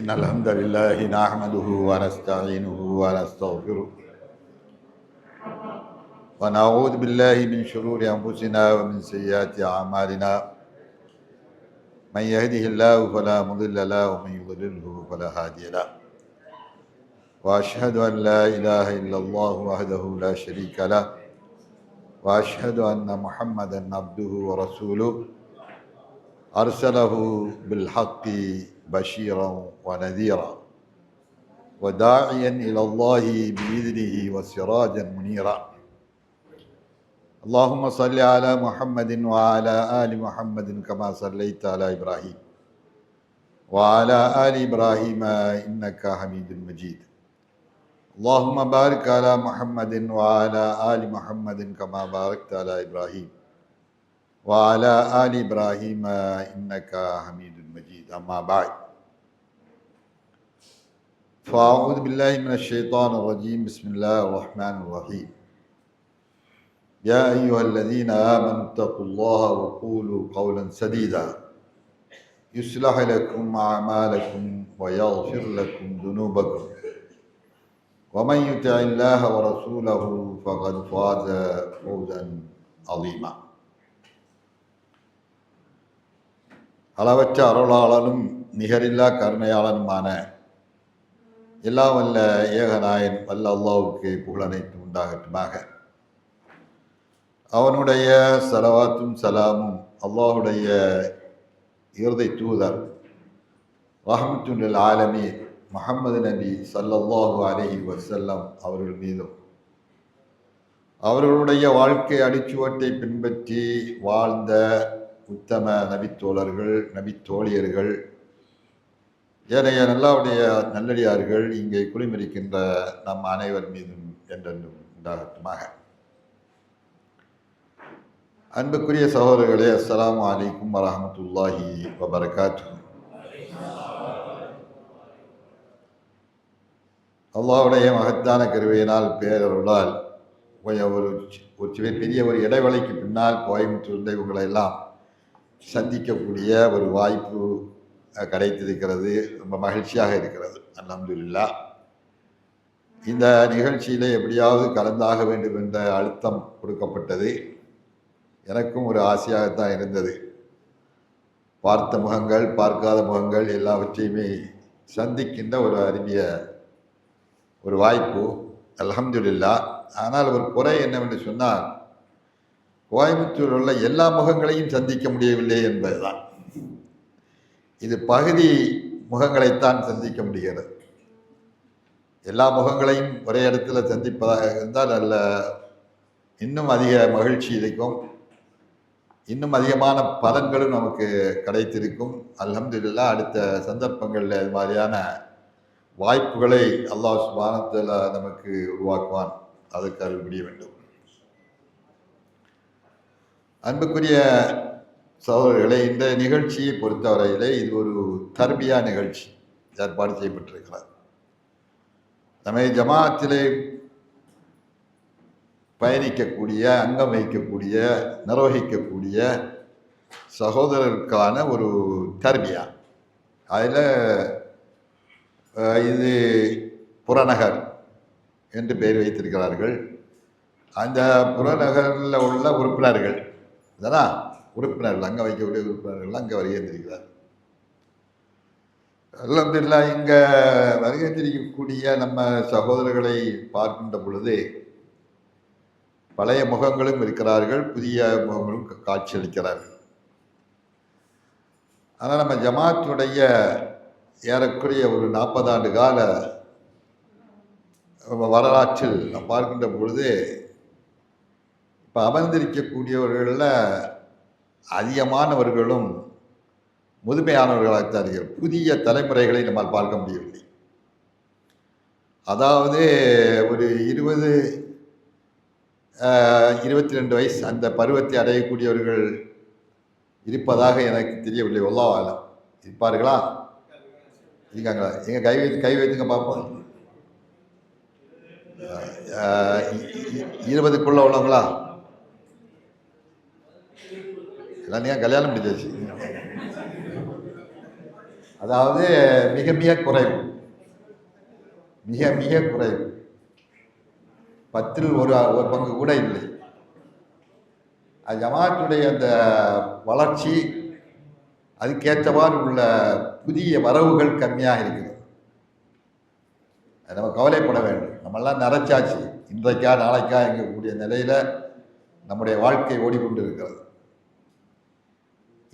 إن الحمد لله نحمده ونستعينه ونستغفره ونعوذ بالله من شرور أنفسنا ومن سيئات أعمالنا من يهده الله فلا مضل له ومن يضلله فلا هادي له وأشهد أن لا إله إلا الله وحده لا شريك له وأشهد أن محمدا عبده ورسوله أرسله بالحق بشيرا ونذيرا وداعيا إلى الله بإذنه وسراجا منيرا اللهم صل على محمد وعلى آل محمد كما صليت على إبراهيم وعلى آل إبراهيم إنك حميد مجيد اللهم بارك على محمد وعلى آل محمد كما باركت على إبراهيم وعلى آل إبراهيم إنك حميد مجيد أما بعد فأعوذ بالله من الشيطان الرجيم بسم الله الرحمن الرحيم يا أيها الذين آمنوا اتقوا الله وقولوا قولا سديدا يصلح لكم أعمالكم ويغفر لكم ذنوبكم ومن يطع الله ورسوله فقد فاز فوزا عظيما அளவற்ற அருளாளனும் நிகரில்லா கருணையாளனுமான எல்லாம் வல்ல ஏகநாயன் வல்ல அல்லாஹ்வுக்கு புகழனைத்து உண்டாகட்டுமாக. அவனுடைய ஸலவாத்தும் சலாமும் அல்லாஹுடைய இறுதி தூதர் ரஹ்மத்துல் லில் ஆலமீன் முஹம்மது நபி ஸல்லல்லாஹு அலைஹி வஸல்லம் அவர்கள் மீதும் அவர்களுடைய வாழ்க்கை அடிச்சுவட்டை பின்பற்றி வாழ்ந்த உத்தம நபித்தோழர்கள் நபித்தோழியர்கள் ஏனைய நல்லாவுடைய நல்லடியார்கள் இங்கே குளிமிருக்கின்ற நம் அனைவர் மீதும் என்றென்றும் உண்டாகட்டுமாக. அன்புக்குரிய சகோதரர்களே, அஸ்ஸலாமு அலைக்கும் வரஹ்மத்துல்லாஹி வபரகாத்துஹு. அல்லாஹ்வுடைய மகத்தான கருவியினால் பேரருளால் ஒரு பெரிய ஒரு இடைவெளிக்கு பின்னால் கோயம்புத்தூர்ல இவங்களை எல்லாம் சந்திக்கக்கூடிய ஒரு வாய்ப்பு கிடைத்திருக்கிறது. ரொம்ப மகிழ்ச்சியாக இருக்கிறது. அல்ஹம்துலில்லாஹ். இந்த நிகழ்ச்சியிலே எப்படியாவது கலந்தாக வேண்டும் என்ற அழுத்தம் கொடுக்கப்பட்டது. எனக்கும் ஒரு ஆசையாகத்தான் இருந்தது. பார்த்த முகங்கள் பார்க்காத முகங்கள் எல்லாவற்றையுமே சந்திக்கின்ற ஒரு அருமைய ஒரு வாய்ப்பு. அல்ஹம்துலில்லாஹ். ஆனால் ஒரு குறை என்னவென்று சொன்னால், கோயம்புத்தூரில் உள்ள எல்லா முகங்களையும் சந்திக்க முடியவில்லை என்பதுதான். இது பகுதி முகங்களைத்தான் சந்திக்க முடிகிறது. எல்லா முகங்களையும் ஒரே இடத்துல சந்திப்பதாக இருந்தால் நல்ல இன்னும் அதிக மகிழ்ச்சி இருக்கும், இன்னும் அதிகமான பலன்களும் நமக்கு கிடைத்திருக்கும். அல்ஹம்துலில்லாஹ். அடுத்த சந்தர்ப்பங்களில் இது மாதிரியான வாய்ப்புகளை அல்லாஹ் சுப்ஹானஹு வ தஆலா நமக்கு உருவாக்குவான். அதற்கு அருள் புரிய வேண்டும். அன்புக்குரிய சகோதரர்களே, இந்த நிகழ்ச்சியை பொறுத்தவரையிலே இது ஒரு தர்பியா நிகழ்ச்சி ஏற்பாடு செய்யப்பட்டிருக்கிறார். நம்ம ஜமாத்திலே பயணிக்கக்கூடிய, அங்கம் வகிக்கக்கூடிய, நிர்வகிக்கக்கூடிய சகோதரருக்கான ஒரு தர்பியா. அதில் இது புறநகர் என்று பெயர் வைத்திருக்கிறார்கள். அந்த புறநகரில் உள்ள உறுப்பினர்கள் தானா, உறுப்பினர்கள் அங்கே வைக்கக்கூடிய உறுப்பினர்கள் அங்கே வருகின்றிருக்கிறார். அல்ஹம்துலில்லாஹ். இங்கே வருகின்றிருக்கக்கூடிய நம்ம சகோதரர்களை பார்க்கின்ற பொழுது பழைய முகங்களும் இருக்கிறார்கள், புதிய முகங்களும் காட்சியளிக்கிறார்கள். ஆனால் நம்ம ஜமாத்துடைய ஏறக்குறைய ஒரு 40 ஆண்டு கால வரலாற்றில் நாம் பார்க்கின்ற பொழுது இப்போ அமர்ந்திருக்கக்கூடியவர்களில் அதிகமானவர்களும் முதுமையானவர்களாகத்தான் இருக்கிறார். புதிய தலைமுறைகளை நம்மால் பார்க்க முடியவில்லை. அதாவது ஒரு 22 வயசு அந்த பருவத்தை அடையக்கூடியவர்கள் இருப்பதாக எனக்கு தெரியவில்லை. அல்லாஹ் ஆலம். இருப்பார்களா? இருக்காங்களா? எங்க கை வைத்துங்க பார்ப்போம். 20க்குள்ள உள்ளவங்களா? எல்லாம் நீங்கள் கல்யாணம் முடிஞ்சாச்சு. அதாவது மிக மிக குறைவு, மிக மிக குறைவு, 10ல் ஒரு பங்கு கூட இல்லை. ஜமாத்துடைய அந்த வளர்ச்சி அதுக்கேற்றவாறு உள்ள புதிய வரவுகள் கம்மியாக இருக்கிறது. நம்ம கவலைப்பட வேண்டும். நம்மெல்லாம் நிறைச்சாச்சு, இன்றைக்கா நாளைக்கா எங்கக்கூடிய நிலையில் நம்முடைய வாழ்க்கை ஓடிக்கொண்டு இருக்கிறது.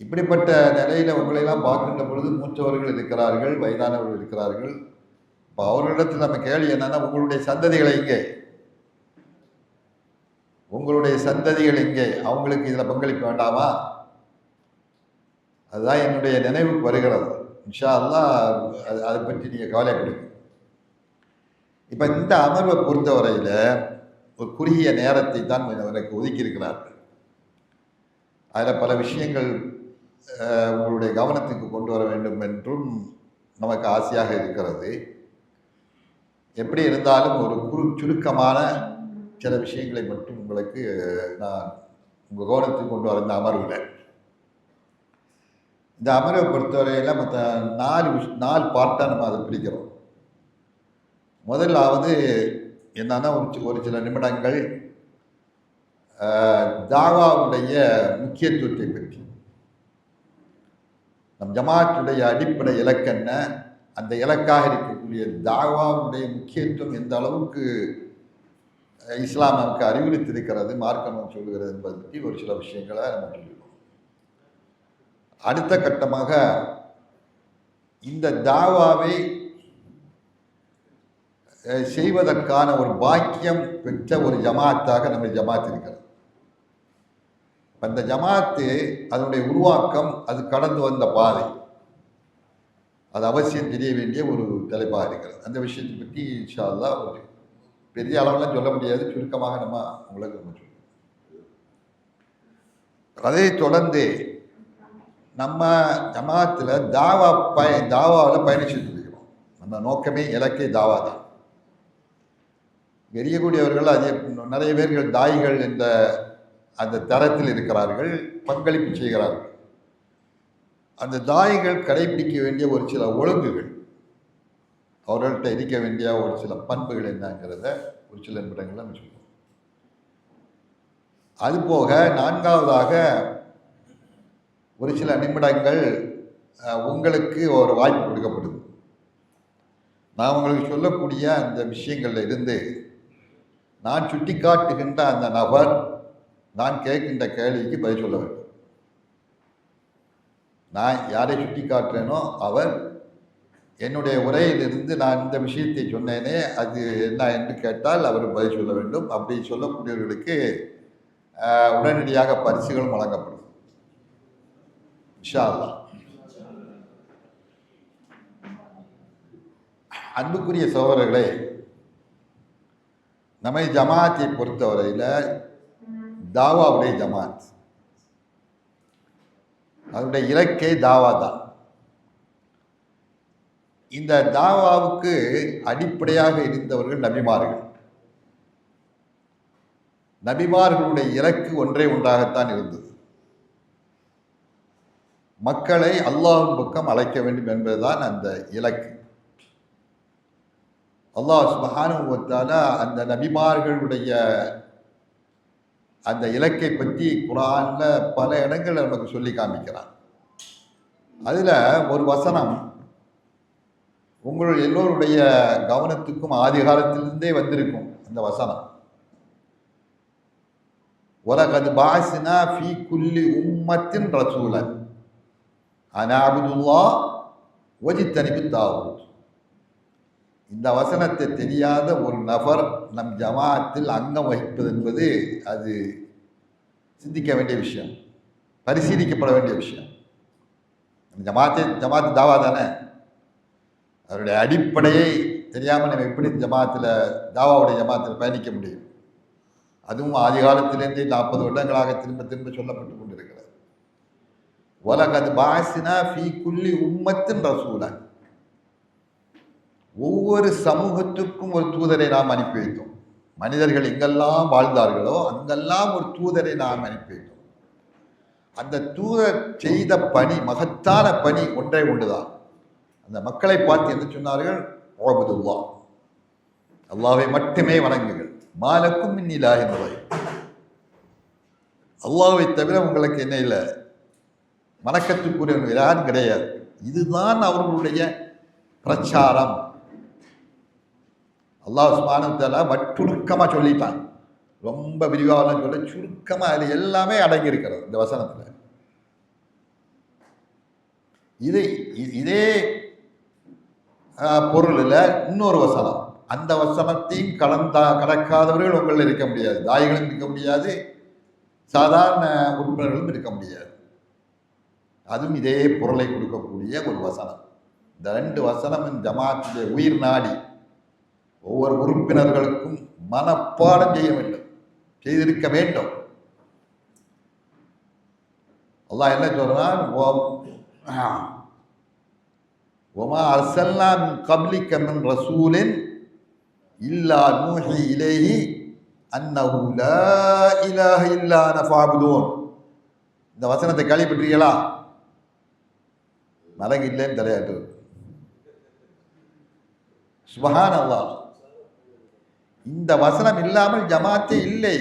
இப்படிப்பட்ட நிலையில் உங்களையெல்லாம் பார்க்கின்ற பொழுது மூத்தவர்கள் இருக்கிறார்கள், வயதானவர்கள் இருக்கிறார்கள். இப்போ அவர்களிடத்தில் நம்ம கேள்வி என்னன்னா, உங்களுடைய சந்ததிகளை எங்கே, உங்களுடைய சந்ததிகள் எங்கே, அவங்களுக்கு இதில் பங்களிக்க வேண்டாமா? அதுதான் என்னுடைய நினைவுக்கு வருகிறது. இன்ஷா அல்லாஹ் அதை பற்றி நீங்கள் கவலைப்படுங்க. இப்போ இந்த அமர்வை பொறுத்தவரையில் ஒரு குறுகிய நேரத்தை தான் எனக்கு ஒதுக்கியிருக்கிறார்கள். அதில் பல விஷயங்கள் உங்களுடைய கவனத்துக்கு கொண்டு வர வேண்டும் என்றும் நமக்கு ஆசையாக இருக்கிறது. எப்படி இருந்தாலும் ஒரு சுருக்கமான சில விஷயங்களை மட்டும் உங்களுக்கு நான் உங்கள் கவனத்துக்கு கொண்டு வர இந்த அமர்வில். இந்த அமர்வை பொறுத்தவரையில் மற்ற 4 பார்ட்டாக நம்ம அதை பிரிக்கிறோம். முதலாவது என்னன்னா, ஒரு சில நிமிடங்கள் தாவாவுடைய முக்கியத்துவத்தை பற்றி, நம் ஜமாத்துடைய அடிப்படை இலக்கு என்ன, அந்த இலக்காக இருக்கக்கூடிய தாவாவுடைய முக்கியத்துவம் எந்த அளவுக்கு இஸ்லாம் நமக்கு அறிவுறுத்திருக்கிறது, மார்க்கம் சொல்லுகிறது என்பதை பற்றி ஒரு சில விஷயங்களை நம்ம சொல்லிடுவோம். அடுத்த கட்டமாக இந்த தாவாவை செய்வதற்கான ஒரு பாக்கியம் பெற்ற ஒரு ஜமாத்தாக நம்ம ஜமாத் இருக்கிறது. அந்த ஜமாத்து அதனுடைய உருவாக்கம், அது கடந்து வந்த பாதை, அது அவசியம் தெரிய வேண்டிய ஒரு தலைப்பாக இருக்கிறது. அந்த விஷயத்தை பற்றி இன்ஷா அல்லாஹ் ஒரு பெரிய அளவுலாம் சொல்ல முடியாது, சுருக்கமாக நம்ம உங்களுக்கு சொல்லுவோம். அதை தொடர்ந்து நம்ம ஜமாத்தில் தாவாவில் பயணிச்சுட்டு இருக்கிறோம். நம்ம நோக்கமே இலக்கே தாவா தான். எரியக்கூடியவர்கள் அது நிறைய பேர்கள் தாய்கள் என்ற அந்த தரத்தில் இருக்கிறார்கள், பங்களிப்பு செய்கிறார்கள். அந்த தாய்கள் கடைபிடிக்க வேண்டிய ஒரு சில ஒழுங்குகள், அவர்கள்ட்ட இருக்க வேண்டிய ஒரு சில பண்புகள் என்னங்கிறத ஒரு சில நிமிடங்கள் நம்ம சொல்லுவோம். அதுபோக 4வதாக ஒரு சில நிமிடங்கள் உங்களுக்கு ஒரு வாய்ப்பு கொடுக்கப்படுது. நான் உங்களுக்கு சொல்லக்கூடிய அந்த விஷயங்கள்ல இருந்து நான் சுட்டி காட்டுகின்ற அந்த நபர் நான் கேட்கின்ற கேள்விக்கு பதில் சொல்ல வேண்டும். நான் யாரை சுட்டி காட்டுறேனோ அவர் என்னுடைய உரையிலிருந்து நான் இந்த விஷயத்தை சொன்னேனே அது என்ன என்று கேட்டால் அவர் பதில் சொல்ல வேண்டும். அப்படி சொல்லக்கூடியவர்களுக்கு உடனடியாக பரிசுகள் வழங்கப்படும் இன்ஷா அல்லாஹ். அன்புக்குரிய சகோதரர்களே, நம்ம ஜமாத்தை பொறுத்தவரையில் தாவாவுடைய ஜமாத், அதனுடைய இலக்கே தாவா தான். இந்த தாவாவுக்கு அடிப்படையாக இருந்தவர்கள் நபிமார்கள். நபிமார்களுடைய இலக்கு ஒன்றாகத்தான் இருந்தது, மக்களை அல்லாஹ்வின் பக்கம் அழைக்க வேண்டும் என்பதுதான் அந்த இலக்கு. அல்லாஹ் சுப்ஹானஹு வ தஆலா அந்த நபிமார்களுடைய அந்த இலக்கை பற்றி குர்ஆன்ல பல இடங்கள் நமக்கு சொல்லி காமிக்கிறான். அதுல ஒரு வசனம் உங்கள் எல்லோருடைய கவனத்துக்கும் ஆதி காலத்திலிருந்தே வந்திருக்கும். அந்த வசனம், வலகத் பஅஸ்னா ஃபீ குல்லி உம்மத்தின் ரசூலன் அன் அஅ்புதுல்லாஹ் வஜ்தனிபுத் தாகூத். இந்த வசனத்தை தெரியாத ஒரு நபர் நம் ஜமாத்தில் அங்கம் வகிப்பது என்பது அது சிந்திக்க வேண்டிய விஷயம், பரிசீலிக்கப்பட வேண்டிய விஷயம். ஜமாத்து தாவா தானே, அதனுடைய அடிப்படையை தெரியாமல் நம்ம எப்படி ஜமாத்தில் தாவாவுடைய ஜமாத்தில் பயணிக்க முடியும்? அதுவும் ஆதி காலத்திலேருந்தே 40 வருடங்களாக திரும்ப திரும்ப சொல்லப்பட்டு கொண்டிருக்கிறது. வலகத் பஅஸ்னா ஃபீ குல்லி உம்மத்தின் ரசூலன், ஒவ்வொரு சமூகத்துக்கும் ஒரு தூதரை நாம் அனுப்பி வைத்தோம். மனிதர்கள் எங்கெல்லாம் வாழ்ந்தார்களோ அங்கெல்லாம் ஒரு தூதரை நாம் அனுப்பி வைத்தோம். அந்த தூதர் செய்த பணி, மகத்தான பணி ஒன்றே ஒன்றுதான், அந்த மக்களை பார்த்து என்ன சொன்னார்கள்? உஅபுதுல்லாஹ், அல்லாஹ்வை மட்டுமே வணங்குங்கள். மாலக்கும் மின் இலாஹின் கைர், அல்லாஹ்வை தவிர உங்களுக்கு என்ன இல்லை, வணக்கத்துக்குரிய யாரும் கிடையாது. இதுதான் அவர்களுடைய பிரச்சாரம். அல்லாஹ் சுப்ஹானஹு வ தஆலா சுருக்கமாக சொல்லிட்டான். ரொம்ப விரிவாக சொல்ல, சுருக்கமாக அது எல்லாமே அடங்கி இருக்கிறது இந்த வசனத்தில். இதே பொருளில் இன்னொரு வசனம், அந்த வசனத்தையும் கடக்காதவர்கள் உங்களில் இருக்க முடியாது. தாய்களும் இருக்க முடியாது, சாதாரண உறுப்பினர்களும் இருக்க முடியாது. அதுவும் இதே பொருளை கொடுக்கக்கூடிய ஒரு வசனம். இந்த 2 வசனமும் ஜமாத்துடைய உயிர் நாடி. ஒவ்வொரு உறுப்பினர்களுக்கும் மனப்பாடம் செய்ய வேண்டும், செய்திருக்க வேண்டும். அல்லாஹ் என்ன சொல்றான்? وَمَا أَرْسَلْنَا مِنْ قَبْلِكَ مِنْ رَسُولٍ إِلَّا نُوحِي إِلَيْهِ أَنَّهُ لَا إِلَهَ إِلَّا أَنَا فَاعْبُدُونِ. இந்த வசனத்தை கேள்விப்பட்டீங்களா? மறங்க இல்லைன்னு தலையாட்டு. சுப்ஹானல்லாஹ், இந்த வசனம் இல்லாமல் ஜமாத்தே இல்லை.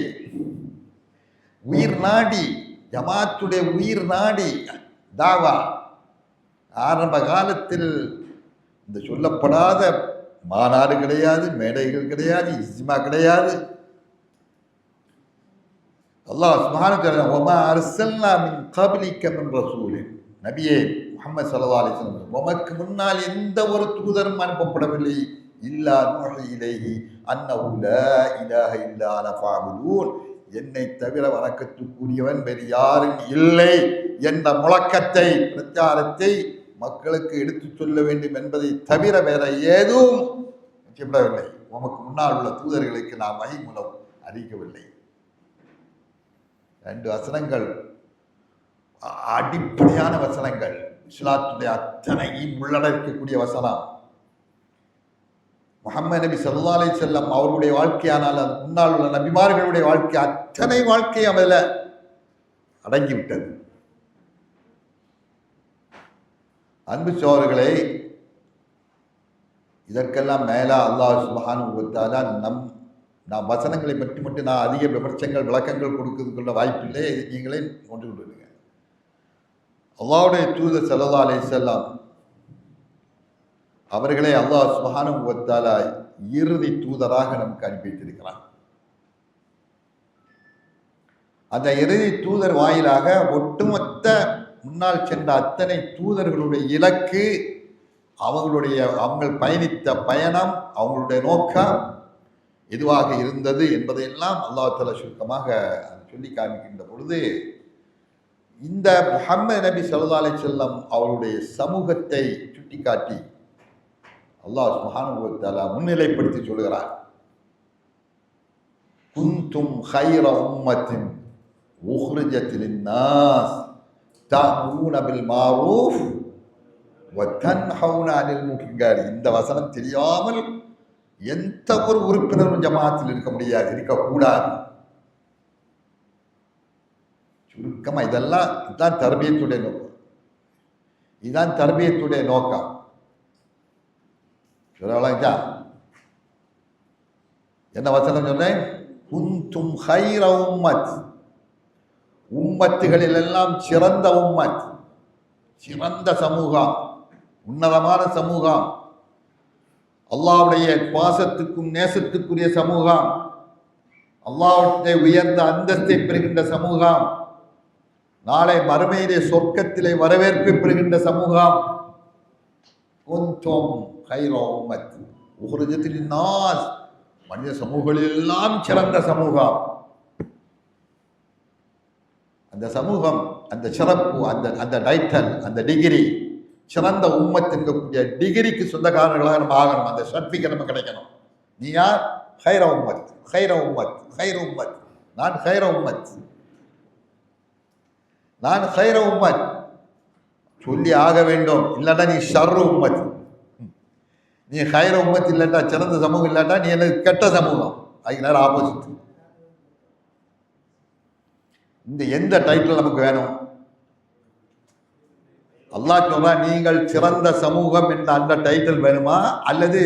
உயிர் நாடி, ஜமாத்துடைய உயிர் நாடி தாவா. ஆரம்ப காலத்தில் இந்த சொல்லப்படாத மாநாடு கிடையாது, மேடைகள் கிடையாது, இஸ்மா கிடையாது. அல்லாஹ் சுப்ஹானஹு வ தஆலா வமா அர்ஸல்னா மின் கப்லிக மின் ரசூலின், நபியே முஹம்மது ஸல்லல்லாஹு அலைஹி வஸல்லம், உமக்கு முன்னால் எந்த ஒரு தூதரும் அனுப்பப்படவில்லை. இல்லா நூஹி இலைஹி அன்னஹு லா இலாஹ இல்லா அனா ஃபஅபுதூன், என்னை தவிர வணக்கத்துக்குரியவன் வேறு யாரும் இல்லை என்ற முழக்கத்தை, பிரச்சாரத்தை மக்களுக்கு எடுத்துச் சொல்ல வேண்டும் என்பதை தவிர வேற ஏதும் செய்யப்படவில்லை. உமக்கு முன்னால் உள்ள தூதர்களுக்கு நாம் வஹி மூலம் அறிவிக்கவில்லை. 2 வசனங்கள் அடிப்படையான வசனங்கள், இஸ்லாத்துடைய அத்தனையும் உள்ளடக்கக்கூடிய வசனம். முஹம்மது நபி ஸல்லல்லாஹு அலைஹி வஸல்லம் அவர்களுடைய வாழ்க்கையானால் அது முன்னால் உள்ள நபிமார்களுடைய வாழ்க்கை, அத்தனை வாழ்க்கையும் அதில் அடங்கிவிட்டது. அன்பு சோழர்களே, இதற்கெல்லாம் மேலா அல்லாஹ் சுப்ஹானஹு வ தஆலா நாம் வசனங்களை பற்றி மட்டும் நான் அதிக விமர்சனங்கள் விளக்கங்கள் கொடுக்கறதுக்குள்ள வாய்ப்பில்லை. நீங்களே கொண்டு விடுவீங்க. அல்லாஹ்வுடைய தூதர் ஸல்லல்லாஹு அலைஹி வஸல்லம் அவர்களே அல்லாஹ் சுப்ஹானஹு வ தஆலா இறுதி தூதராக நமக்கு அனுப்பி வைத்திருக்கிறான். அந்த இறுதி தூதர் வாயிலாக ஒட்டுமொத்த முன்னால் சென்ற அத்தனை தூதர்களுடைய இலக்கு, அவங்கள் பயணித்த பயணம், அவங்களுடைய நோக்கம் எதுவாக இருந்தது என்பதையெல்லாம் அல்லாஹ் தஆலா சுருக்கமாக சொல்லி காண்பிக்கின்ற பொழுது, இந்த முஹம்மது நபி ஸல்லல்லாஹு அலைஹி வஸல்லம் அவருடைய சமூகத்தை சுட்டிக்காட்டி அல்லாஹ் சுப்ஹானஹு வ தஆலா முன்னிலைப்படுத்தி சொல்கிறார். குன்தும் கைர உம்மத்தின் உஹ்ரிஜத் லின்னாஸ் தஅமுருன பில் மாரூஃப் வ தன்ஹவுன அனில் முன்கர். இந்த வசனம் தெரியாமல் எந்த ஒரு உறுப்பினரும் ஜமாத்தில் இருக்க முடியாது, இருக்கக்கூடாது. சுருக்கமா இதுதான் தர்பியத்துடைய நோக்கம். இதுதான் தர்பியத்துடைய நோக்கம். சொல்லலாங்களா? என்ன வசனம் சொன்னேன்? குன்தும் கைர உம்மத், உம்மத்துகளில் எல்லாம் சிறந்த உம்மத், சிறந்த சமூகம், உன்னதமான சமூகம், அல்லாஹ்வுடைய பாசத்துக்கும் நேசத்துக்குரிய சமூகம், அல்லாஹ்வுடைய உயர்ந்த அந்தஸ்தை பெறுகின்ற சமூகம், நாளை மறுமையிலே சொர்க்கத்திலே வரவேற்பை பெறுகின்ற சமூகம். குன்தும் கைர உம்மத் உஹ்ரிஜத் லின்னாஸ், மனித சமூகங்களில் எல்லாம் சிறந்த சமூகம். அந்த சமூகம், அந்த சிறப்பு, அந்த டைட்டல், அந்த டிகிரி, சிறந்த உம்மத் என்கக்கூடிய டிகிரிக்கு சொந்தக்காரர்களாக நம்ம ஆகணும். அந்த சர்டிஃபிகேட் நம்ம கிடைக்கணும். நீ யார்? கைர உம்மத், கைர உம்மத், கைர உம்மத். நான் கைர உம்மத், நான் கைர உம்மத் சொல்லி ஆக வேண்டும். இல்லாட்டா நீ ஷர்ரு உம்மத். நீ கைர உம்மத் இல்லாட்டா, சிறந்த சமூகம் இல்லாட்டா நீ எனக்கு கெட்ட சமூகம். அதுக்கு நேரம் ஆப்போசிட். இந்த எந்த டைட்டில் நமக்கு வேணும்? அல்லாஹ் சொல்றான், நீங்கள் சிறந்த சமூகம் என்ற அந்த டைட்டில் வேணுமா, அல்லது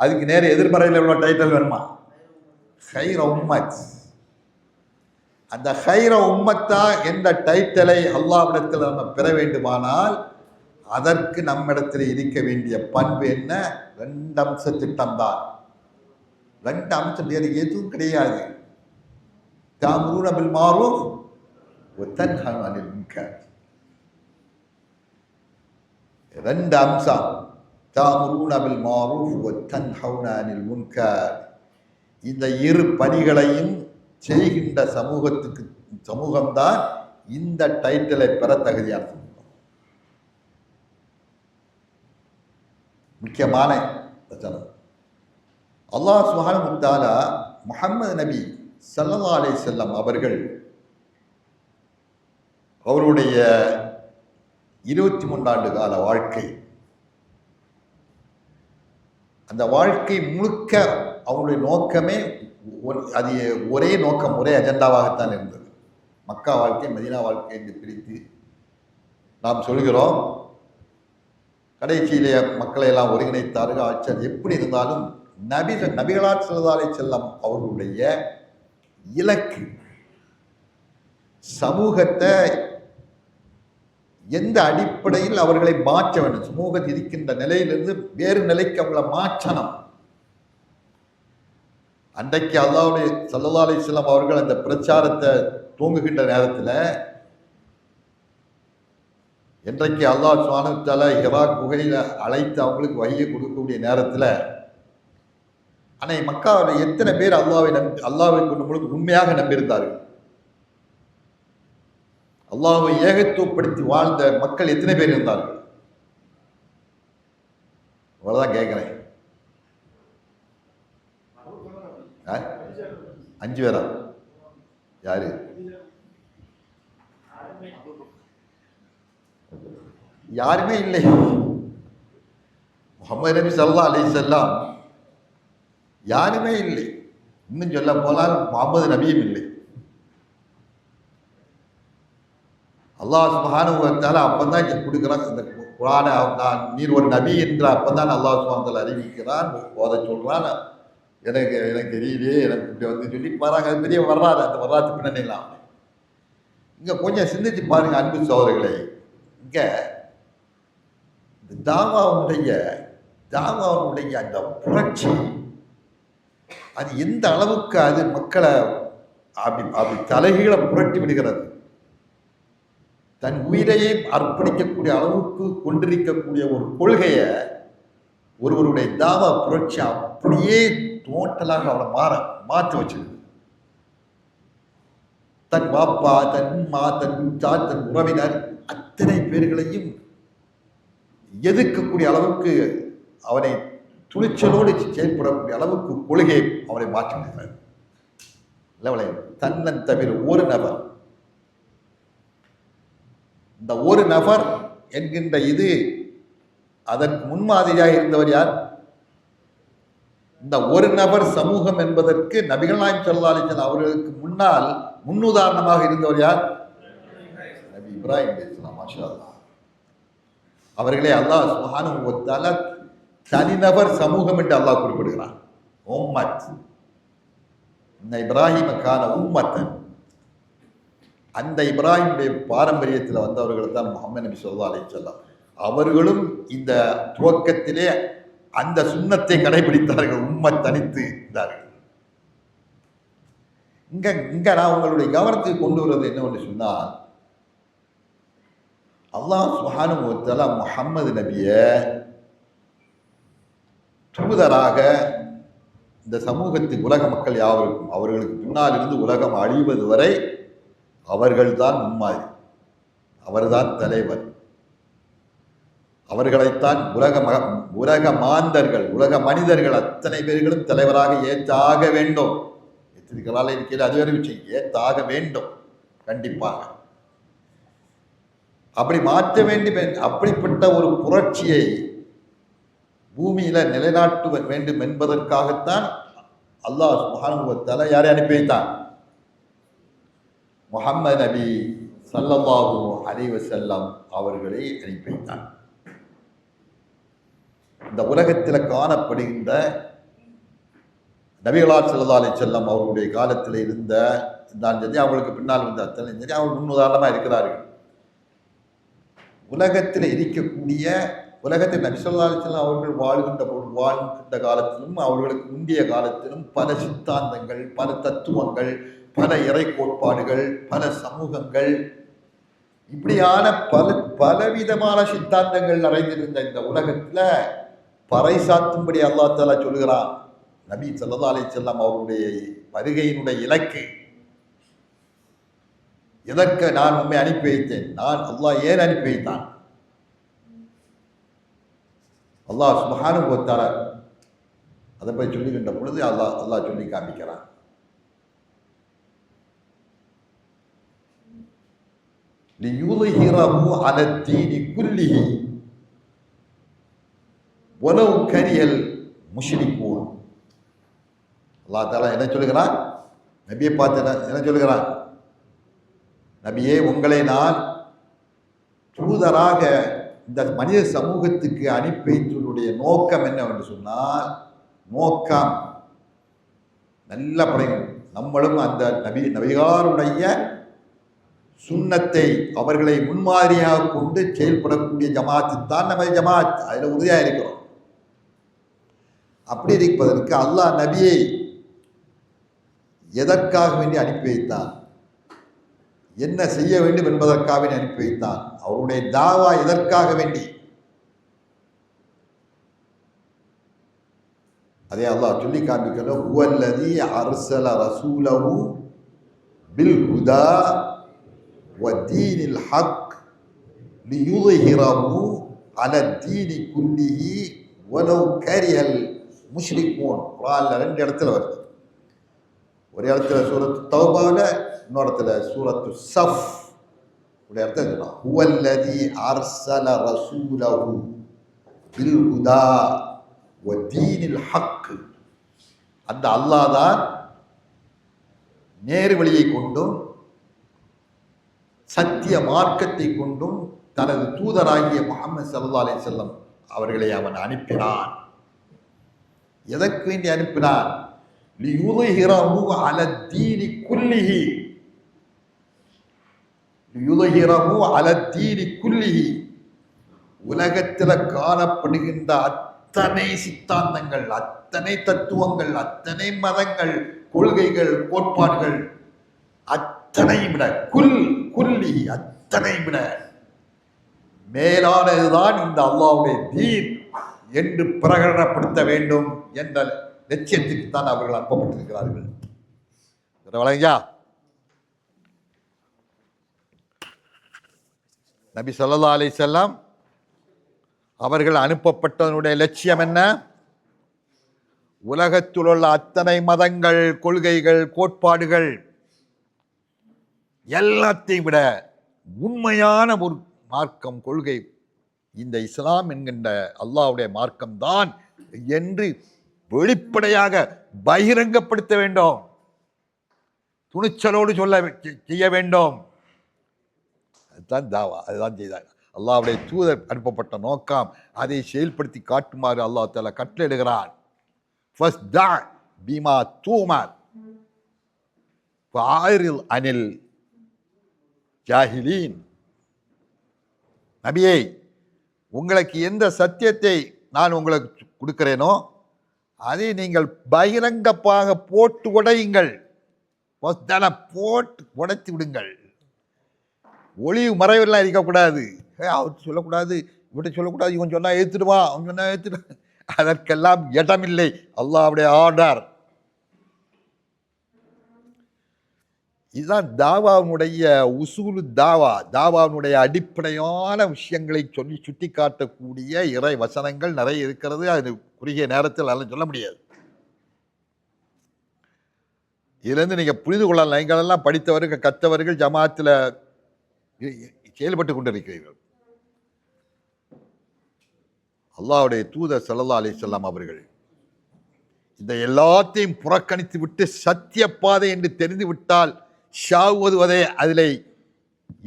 அதுக்கு நேர எதிர்மறையில் உள்ள டைட்டில் வேணுமா? ஹைர உம்மத். அந்த ஹைர உம்மத்தா என்ற டைட்டிலை அல்லாஹ்விடத்தில் நம்ம பெற வேண்டுமானால் அதற்கு நம்மிடத்தில் இருக்க வேண்டிய பண்பு என்ன? 2 அம்ச திட்டம்தான். 2 அம்சம், வேறு எதுவும் கிடையாது. தஅமுரூன பில் மாரூஃப் வ தன்ஹவுன அனில் முன்கர். 2 அம்சம். தஅமுரூன பில் மாரூஃப் வ தன்ஹவுன அனில் முன்கர். இந்த 2 பணிகளையும் செய்கின்ற சமூகம்தான் இந்த டைட்டிலை பெற தகுதியான முக்கியமான வசனம். அல்லாஹ் சுப்ஹானஹு வ தஆலா முஹம்மது நபி ஸல்லல்லாஹு அலைஹி வஸல்லம் அவர்கள் அவருடைய 23 ஆண்டு கால வாழ்க்கை, அந்த வாழ்க்கை முழுக்க அவருடைய நோக்கமே அது ஒரே நோக்கம், ஒரே அஜெண்டாவாகத்தான் இருந்தது. மக்கா வாழ்க்கை, மதீனா வாழ்க்கை என்று பிரித்து நாம் சொல்கிறோம். கடைசியிலே மக்களை எல்லாம் ஒருங்கிணைத்தார்கள். ஆட்சி அது எப்படி இருந்தாலும் நபிகளார் ஸல்லல்லாஹு அலைஹி வஸல்லம் அவர்களுடைய இலக்கு சமூகத்தை எந்த அடிப்படையில் அவர்களை மாற்ற வேண்டும், சமூகத்தில் இருக்கின்ற நிலையிலிருந்து வேறு நிலைக்கு அவங்களை மாற்றணும். அன்றைக்கு அல்லாஹ்வுடைய ஸல்லல்லாஹு அலைஹி வஸல்லம் அவர்கள் அந்த பிரச்சாரத்தை தூங்குகின்ற நேரத்தில், என்றைக்கு அல்லாஹ் சுப்ஹானஹு வ தஆலா ஹிரா குகையில் அழைத்து அவங்களுக்கு வழியை கொடுக்கக்கூடிய நேரத்தில், ஆனால் மக்காவில் எத்தனை பேர் அல்லாஹ்வை கொண்டு முழுக்க உண்மையாக நம்பியிருந்தார்கள்? அல்லாஹ்வை ஏகத்துவப்படுத்தி வாழ்ந்த மக்கள் எத்தனை பேர் இருந்தார்கள்? அவ்வளோதான் கேட்குறேன். 5 பேரா? யாரு? யாருமே இல்லை. முஹம்மது நபி ஸல்லல்லாஹு அலைஹி வஸல்லம் யாருமே இல்லை. இன்னும் சொல்ல போனால் முஹம்மது நபியும் இல்லை. அல்லாஹ் சுப்ஹானஹு வ தஆலா அப்பதான் கொடுக்குறான் இந்த குர்ஆனை. நீர் ஒரு நபி என்ற அப்பதான் அல்லாஹ் சுப்ஹானஹு வ தஆலா அறிவிக்கிறான், ஓத சொல்றான். எனக்கு தெரியலையே, எனக்கு இப்படி வந்து சொல்லிட்டு வராங்க. அது பெரிய வரலாறு, அந்த வரலாற்று பின்னணிலாம். இங்க கொஞ்சம் சிந்திச்சு பாருங்க அன்பு சகோதரர்களே. இங்க தாவாவுடைய அந்த புரட்சி அது எந்த அளவுக்கு அது மக்களை அப்படி தலைகீழ புரட்டி விடுகிறது. தன் உயிரையே அர்ப்பணிக்கக்கூடிய அளவுக்கு கொண்டிருக்கக்கூடிய ஒரு கொள்கையை ஒருவருடைய தாவா புரட்சி அப்படியே டோட்டலாக அவளை மாற்ற வச்சிருக்கு. தன் பாப்பா, தன் அம்மா, தன் தன் உறவினர் அத்தனை பேர்களையும் எதிர்க்கக்கூடிய அளவுக்கு அவனை துணிச்சலோடு செயல்படக்கூடிய அளவுக்கு கொள்கையை அவரை மாற்றிவிடுகிறார். தன்னன் தவிர ஒரு நபர், இந்த ஒரு நபர் என்கின்ற இது அதற்கு முன்மாதிரியாக இருந்தவர் யார்? இந்த ஒரு நபர் சமூகம் என்பதற்கு நபிகள் நாயகம் ஸல்லல்லாஹு அலைஹி வஸல்லம் அவர்களுக்கு முன்னால் முன்னுதாரணமாக இருந்தவர் யார்? நபி இப்ராஹிம் அலைஹிஸ்ஸலாம். மாஷா அல்லாஹ். அவர்களே அல்லாஹ் சுப்ஹானஹு வ தஆலா தனிநபர் சமூகம் என்று அல்லாஹ் குறிப்பிடுகிறான். உம்மத். இந்த இப்ராஹிம் கான உம்மத்தன். அந்த இப்ராஹிமுடைய பாரம்பரியத்தில் வந்தவர்கள் தான் முஹம்மது நபி ஸல்லல்லாஹு அலைஹி வஸல்லம். அவர்களும் இந்த துவக்கத்திலே அந்த சுன்னத்தை கடைபிடித்தார்கள். உம்மத் தனித்து இருந்தார்கள். இங்க நான் உங்களுடைய கவனத்துக்கு கொண்டு வருவது என்னவென்று சொன்னால், அல்லாஹ் சுப்ஹானஹு வ தஆலா முஹம்மது நபியை தூதராக இந்த சமூகத்தின் உலக மக்கள் யாவருக்கும், அவர்களுக்கு பின்னால் இருந்து உலகம் அழிவது வரை அவர்கள்தான் முன்மாதிரி, அவர்தான் தலைவர். அவர்களைத்தான் உலக மாந்தர்கள், உலக மனிதர்கள் அத்தனை பேர்களும் தலைவராக ஏற்றாக வேண்டும். ஏற்றிருக்கிறாள் இருக்கிற அது ஒரு விஷயம், ஏற்றாக வேண்டும் கண்டிப்பாக. அப்படி மாற்ற வேண்டும். அப்படிப்பட்ட ஒரு புரட்சியை பூமியில நிலைநாட்ட வேண்டும் என்பதற்காகத்தான் அல்லாஹ் சுப்ஹானஹு வ தஆலா யாரை அனுப்பி வைத்தான்? முஹம்மது நபி ஸல்லல்லாஹு அலைஹி வஸல்லம் அவர்களை அனுப்பி வைத்தார். இந்த உலகத்தில் காணப்படுகின்ற நபிகளார் ஸல்லல்லாஹு அலைஹி வஸல்லம் அவர்களுடைய காலத்தில் இருந்த தான் சரி, அவர்களுக்கு பின்னால் வந்த அத்தனை சரி, அவர்கள் முன்னுதாரணமாக இருக்கிறார்கள். உலகத்தில் இருக்கக்கூடிய உலகத்தில் நபி ஸல்லல்லாஹு அலைஹி வஸல்லம் அவர்கள் வாழ்கின்ற காலத்திலும் அவர்களுக்கு முந்தைய காலத்திலும் பல சித்தாந்தங்கள், பல தத்துவங்கள், பல இறை கோட்பாடுகள், பல சமூகங்கள், இப்படியான பலவிதமான சித்தாந்தங்கள் நிறைந்திருந்த இந்த உலகத்தில் பறைசாத்தும்படி அல்லாஹ் தஆலா சொல்கிறான். நபி ஸல்லல்லாஹு அலைஹி வஸல்லம் அவருடைய வருகையினுடைய இலக்கு, எதற்கு நான் உண்மை அனுப்பி வைத்தேன், நான் அல்லாஹ் ஏன் அனுப்பி வைத்தான்? அல்லாஹ் சுப்ஹானஹு வ தஆலா அதை போய் சொல்லுகின்ற பொழுது அல்லாஹ் சொல்லி காமிக்கிறான். லியுظஹிரஹு அலத்தீனி குல்லிஹி வலவ் கரியல் முஷ்ரிகூன். அல்லாஹ் தஆலா என்ன சொல்லுகிறான்? நபியை பார்த்து என்ன சொல்லுகிறான்? நபியே, உங்களை நான் தூதராக இந்த மனித சமூகத்துக்கு அனுப்பி வைத்ததுடைய நோக்கம் என்னவென்று சொன்னால், நோக்கம் நல்ல படைகள், நம்மளும் அந்த நபிகாருடைய சுன்னத்தை அவர்களை முன்மாதிரியாக கொண்டு செயல்படக்கூடிய ஜமாத்து தான் நம்ம ஜமாத். அதில் உறுதியாக இருக்கிறோம். அப்படி இருப்பதற்கு அல்லாஹ் நபியை எதற்காக வேண்டி அனுப்பி வைத்தான், என்ன செய்ய வேண்டும் என்பதற்காக அனுப்பி வைத்தான், அவருடைய தாவா எதற்காக வேண்டி, அதே அல்லாஹ் சொல்லி காண்பிக்கணும். ஹுவல்லதி அர்ஸல ரசூலஹு பில் ஹுதா வ தீனில் ஹக் லியுظஹிரஹு அலத்தீனி குல்லிஹி வலவ் கரிஹல் முஷ்ரிகூன். குர்ஆன்ல ரெண்டு இடத்துல வருது. ஒரு இடத்துல சூரத்து தௌபால, இன்னொரு இடத்துல சூரத்து ஸஃப் உடைய இடத்துல சொன்னா ஹுவல்லதி அர்ஸல ரசூலஹு பில் ஹுதா வ தீனில் ஹக். அந்த அல்லாஹ் தான் நேர் வழியை கொண்டும் சத்திய மார்க்கத்தை கொண்டும் தனது தூதராகிய முஹம்மது ஸல்லல்லாஹு அலைஹி வஸல்லம் அவர்களை அவன் அனுப்பினான். எதற்கு வேண்டி அனுப்பினான்? லியுظஹிரஹு அலத்தீனி குல்லிஹி, லியுظஹிரஹு அலத்தீனி குல்லிஹி. உலகத்தில் காணப்படுகின்ற அத்தனை சித்தாந்தங்கள், அத்தனை தத்துவங்கள், அத்தனை மதங்கள், கொள்கைகள், கோட்பாடுகள் அத்தனையும் விட குல்லி அத்தனையும் விட மேலானதுதான் இந்த அல்லாஹ்வுடைய தீன் என்று பிரகடனப்படுத்த வேண்டும் என்ற லட்சியத்துக்கு தான் அவர்கள் அனுப்பப்பட்டிருக்கிறார்கள். வழங்கியா நபி ஸல்லல்லாஹு அலைஹி வஸல்லம் அவர்கள் அனுப்பப்பட்டதனுடைய லட்சியம் என்ன? உலகத்தில் உள்ள அத்தனை மதங்கள், கொள்கைகள், கோட்பாடுகள் எல்லாத்தையும் விட உண்மையான ஒரு மார்க்கம், கொள்கை இந்த இஸ்லாம் என்கின்ற அல்லாஹ்வுடைய மார்க்கம்தான் என்று வெளிப்படையாக பகிரங்கப்படுத்த வேண்டும், துணிச்சலோடு செய்ய வேண்டும். அதுதான் தாவா, அதுதான் செய்தார். அல்லாஹ்வுடைய தூதர் அனுப்பப்பட்ட நோக்கம், அதை செயல்படுத்தி காட்டுமாறு அல்லாஹ் தஆலா கட்டளையிடுகிறான். ஃபஸ்தா பிமா தூமர் ஃபஆரில் அனில் ஜாஹிலீன். நபியே, உங்களுக்கு எந்த சத்தியத்தை நான் உங்களுக்கு கொடுக்கிறேனோ அதை நீங்கள் பகிரங்கமாக போட்டு உடையுங்கள், போட்டு உடைத்து விடுங்கள். ஒளிவு மறைவெல்லாம் இருக்கக்கூடாது. அவர் சொல்லக்கூடாது, இவர்கிட்ட சொல்லக்கூடாது, இவன் சொன்னால் ஏற்றுடுவா, அவன் சொன்னால் ஏற்றுடுவா, அதற்கெல்லாம் இடமில்லை. அல்லாஹ்வுடைய ஆர்டர். இதுதான் தாவாவுடைய உசூலு தாவா. தாவாவுடைய அடிப்படையான விஷயங்களை சொல்லி சுட்டி காட்டக்கூடிய இறை வசனங்கள் நிறைய இருக்கிறது. அது குறுகிய நேரத்தில் அதெல்லாம் சொல்ல முடியாது. இதுலேருந்து நீங்கள் புரிந்து கொள்ளலாம். நீங்களெல்லாம் படித்தவர்கள், கற்றவர்கள், ஜமாத்தில் செயல்பட்டு கொண்டிருக்கிறீர்கள். அல்லாஹ்வுடைய தூதர் ஸல்லல்லாஹு அலைஹி வஸல்லம் அவர்கள் இந்த எல்லாத்தையும் புறக்கணித்து விட்டு சத்திய பாதை என்று தெரிந்து விட்டால் ஷாவுவதே அதில்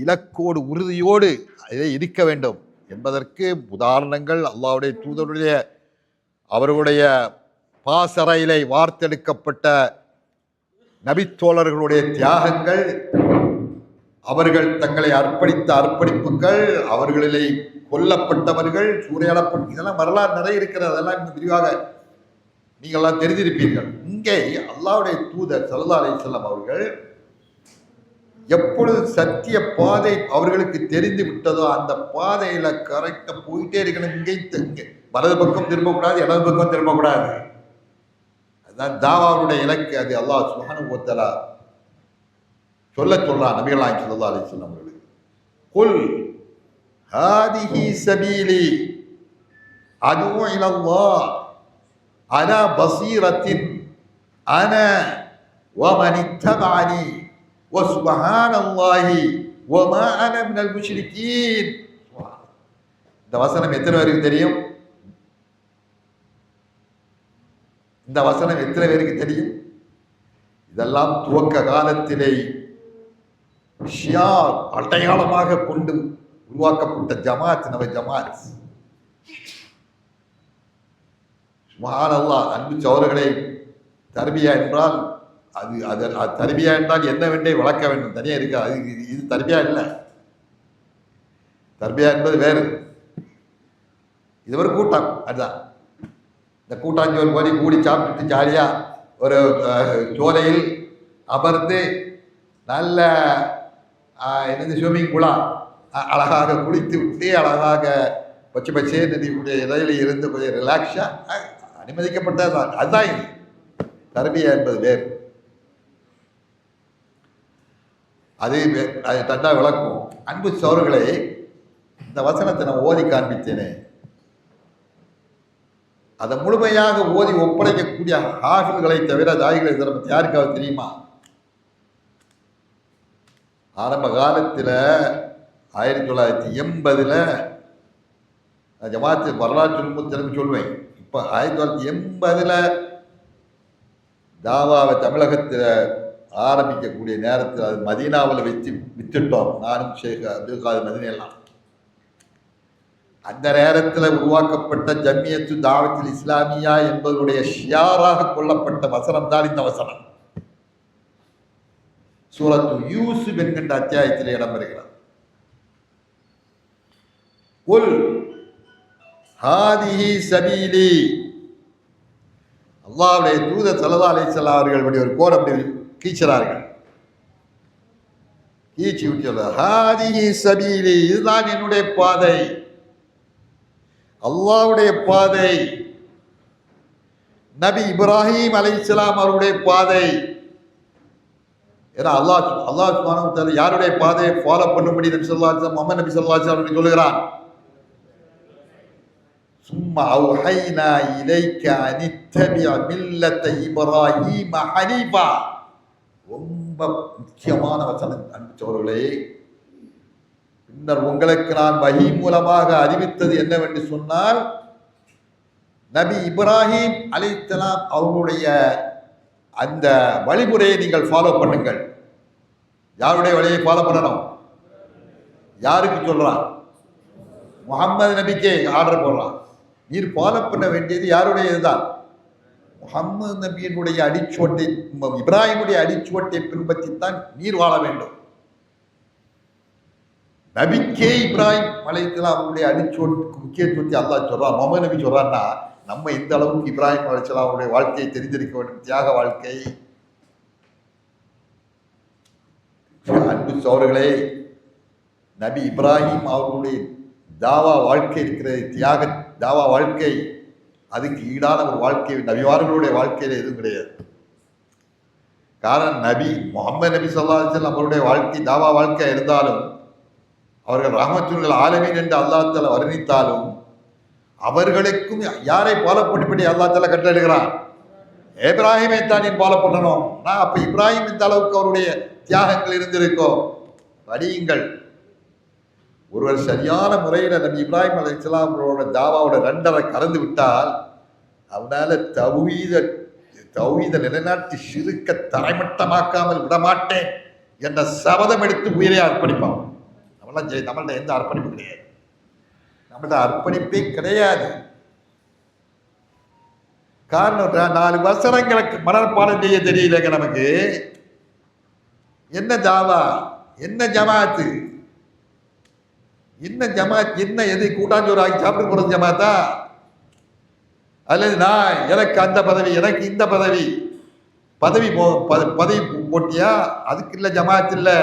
இலக்கோடு உறுதியோடு இதை இருக்க வேண்டும் என்பதற்கு உதாரணங்கள் அல்லாஹ்வுடைய தூதருடைய அவர்களுடைய பாசறையிலே வார்த்தெடுக்கப்பட்ட நபித்தோழர்களுடைய தியாகங்கள், அவர்கள் தங்களை அர்ப்பணித்த அர்ப்பணிப்புகள், அவர்களிலே கொல்லப்பட்டவர்கள், சூறையாடப்பட்ட இதெல்லாம் வரலாறு நிறைய இருக்கிறது. அதெல்லாம் இன்னும் விரிவாக நீங்கள்லாம் தெரிந்திருப்பீர்கள். இங்கே அல்லாஹ்வுடைய தூதர் ஸல்லல்லாஹு அலைஹி வஸல்லம் அவர்கள் எப்பொழுது சத்திய பாதை அவர்களுக்கு தெரிந்து விட்டதோ அந்த பாதையில கரெக்டா போயிட்டே இருக்கணும். இங்கே வலது பக்கம் திரும்பக்கூடாது, இடது பக்கம் திரும்பக்கூடாது. அதுதான் தாவாவுடைய இலக்கு. அது அல்லாஹ் சுப்ஹானஹு வ தஆலா சொல்றான் நபிகள் நாயகம் ஸல்லல்லாஹு அலைஹி வஸல்லம் அவர்களுக்கு. குல் ஹாதிஹி சபீலி அதுஉ இலல்லாஹ் அலா பஸீரத்தின் அனா வ மன் இத்தபஅனி வ சுப்ஹானல்லாஹி வ மா அன மினல் முஷ்ரிகீன். இந்த வசனம் எத்தனை பேருக்கு தெரியும்? இந்த வசனம் எத்தனை பேருக்கு தெரியும்? இதெல்லாம் துவக்க காலத்திலே ஷியார் அடையாளமாக கொண்டு உருவாக்கப்பட்ட ஜமாத் நம்ம ஜமாத். சுப்ஹானல்லாஹ். அன்பு சகோதரர்களே, தர்பியா என்றால் அது தர்பியா என்றால் என்னவென்றே வளர்க்க வேண்டும். தனியாக இருக்கு. அது இது தர்பியா இல்லை. தர்பியா என்பது வேறு. இது ஒரு கூட்டம். அதுதான் இந்த கூட்டாஞ்சோறு மாதிரி கூடி சாப்பிட்டுட்டு ஜாலியா ஒரு சோலையில் அமர்ந்து நல்ல என்னது ஸ்விம்மிங் பூலா அழகாக குளித்து விட்டு அழகாக பச்சை பச்சையே நதியுடைய இடையில இருந்து கொஞ்சம் ரிலாக்ஸா அனுமதிக்கப்பட்டது தான். அதுதான் இது. தர்பியா என்பது வேறு. அது தண்டா விளக்கும். அன்பு சோர்களே, இந்த வசனத்தை நான் ஓதி காண்பித்தேனே, அதை முழுமையாக ஓதி ஒப்படைக்கக்கூடிய ஹாஃபில்களை தவிர தாய்களை பற்றி யாருக்காவது தெரியுமா? ஆரம்ப காலத்தில் 1980 ஜமாத்து வரலாற்று திரும்பி சொல்வேன். இப்போ 1980 தாவாவை தமிழகத்தில் ஆரம்பிக்கக்கூடிய நேரத்தில் அது மதீனாவில் வச்சு வித்துட்டோம். நானும் ஷேக் அப்துல் காதர் மதீனெல்லாம். அந்த நேரத்தில் உருவாக்கப்பட்ட ஜம்மியத்து தாவத்தில் இஸ்லாமியா என்பதனுடைய ஷியாராக கொள்ளப்பட்ட வசனம் தான் இந்த வசனம். சூரத்து யூசுப் என்கின்ற அத்தியாயத்தில் இடம்பெறுகிறது. குல் ஹாதிஹி சபீலி. அல்லாஹ்வுடைய தூதர் ஸல்லல்லாஹு அலைஹி வஸல்லம் அவர்கள் அப்படி ஒரு கோர் அப்படி கீச்சுறார்கள். கீச்சு விட்டு ஹாதிஹி சபீலி, இதுதான் என்னுடைய பாதை, அல்லாஹ்வுடைய பாதை, நபி இப்ராஹிம் அலைஹிஸ்ஸலாம் அவருடைய பாதை. ஏன்னா அல்லாஹ் சுப்ஹானஹு வ தஆலா யாருடைய பாதையை ஃபாலோ பண்ணும்படி நபி ஸல்லல்லாஹு அலைஹி வஸல்லம் முஹம்மது நபி ஸல்லல்லாஹு அலைஹி வஸல்லம் சொல்லுகிறான். சும்மா அவ்ஹைனா இலைக அனித்தபி மில்லத இப்ராஹீம ஹனீஃபா. ரொம்ப முக்கியமான வசனம் அன்பு சகோதரர்களே. பின்னர் உங்களுக்கு நான் வஹீ மூலமாக அறிவித்தது என்னவென்று சொன்னால், நபி இப்ராஹிம் அலைஹிஸ்ஸலாம் அவருடைய அந்த வழிமுறையை நீங்கள் ஃபாலோ பண்ணுங்கள். யாருடைய வழியை ஃபாலோ பண்ணணும்? யாருக்கு சொல்றான்? முஹம்மது நபிக்கே ஆர்டர் போடுறான். நீர் ஃபாலோ பண்ண வேண்டியது யாருடைய இதுதான்? முஹம்மது நபியினுடைய அடிச்சுவட்டை, இப்ராஹிமுடைய அடிச்சுவட்டை பின்பற்றித்தான் நீர் வாழ வேண்டும். நபிக்கே இப்ராஹிம் அலைஹிஸ்ஸலாம் அவருடைய அடிச்சுவட்டுக்கு முக்கியத்துவத்தை அல்லாஹ் சொல்றான். முஹம்மது நபி சொல்றான்னா நம்ம இந்த அளவுக்கு இப்ராஹிம் அலைஹிஸ்ஸலாம் அவருடைய வாழ்க்கையை தெரிந்திருக்க வேண்டும். தியாக வாழ்க்கை. அன்பு சகோதரர்களே, நபி இப்ராஹிம் அவர்களுடைய தாவா வாழ்க்கை இருக்கிறது, தியாக தாவா வாழ்க்கை. அதுக்கு ஈடான ஒரு வாழ்க்கை நபிமார்களுடைய வாழ்க்கையில எதுவும் கிடையாது. காரணம் நபி முஹம்மது நபி ஸல்லல்லாஹு அலைஹி வஸல்லம் அவருடைய வாழ்க்கை தாவா வாழ்க்கை இருந்தாலும், அவர்கள் ரஹ்மத்துல் ஆலமீன் என்று அல்லாஹ் தஆலா வர்ணித்தாலும், அவர்களுக்கும் யாரை ஃபாலோ பண்ணி அல்லாஹ் தஆலா கட்டளையிடுகிறான்? இப்ராஹிமை தான் நீ ஃபாலோ பண்ணணும். நான் அப்ப இப்ராஹிம் இந்த அளவுக்கு அவருடைய தியாகங்கள் இருந்திருக்கோம். படியுங்கள். ஒருவர் சரியான முறையில் நபி இப்ராஹிம் அலைஹிஸ்ஸலாம் அவரோட தாவாவோட ரெண்டரை கலந்து விட்டால் அவனால தௌஹீத நிலைநாட்டி ஷிர்க்க தரைமட்டமாக்காமல் விடமாட்டேன் என்ற சபதம் எடுத்து உயிரை அர்ப்பணிப்பான். நம்மள்ட்ட எந்த அர்ப்பணிப்பும் கிடையாது. நம்மள்ட்ட அர்ப்பணிப்பே கிடையாது. காரணம் 4 வசனங்களுக்கு மனப்பாடம் செய்ய தெரியலங்க நமக்கு. என்ன தாவா, என்ன ஜமாத்து, என்ன ஜமாத், என்ன எது கூட்டாஞ்சோறு ஆகி சாப்பிட்டு போறது ஜமாத்தா? அல்லது நான் எனக்கு அந்த பதவி, எனக்கு இந்த பதவி, பதவி போட்டியா? அதுக்கு இல்லை ஜமாத் இல்லை.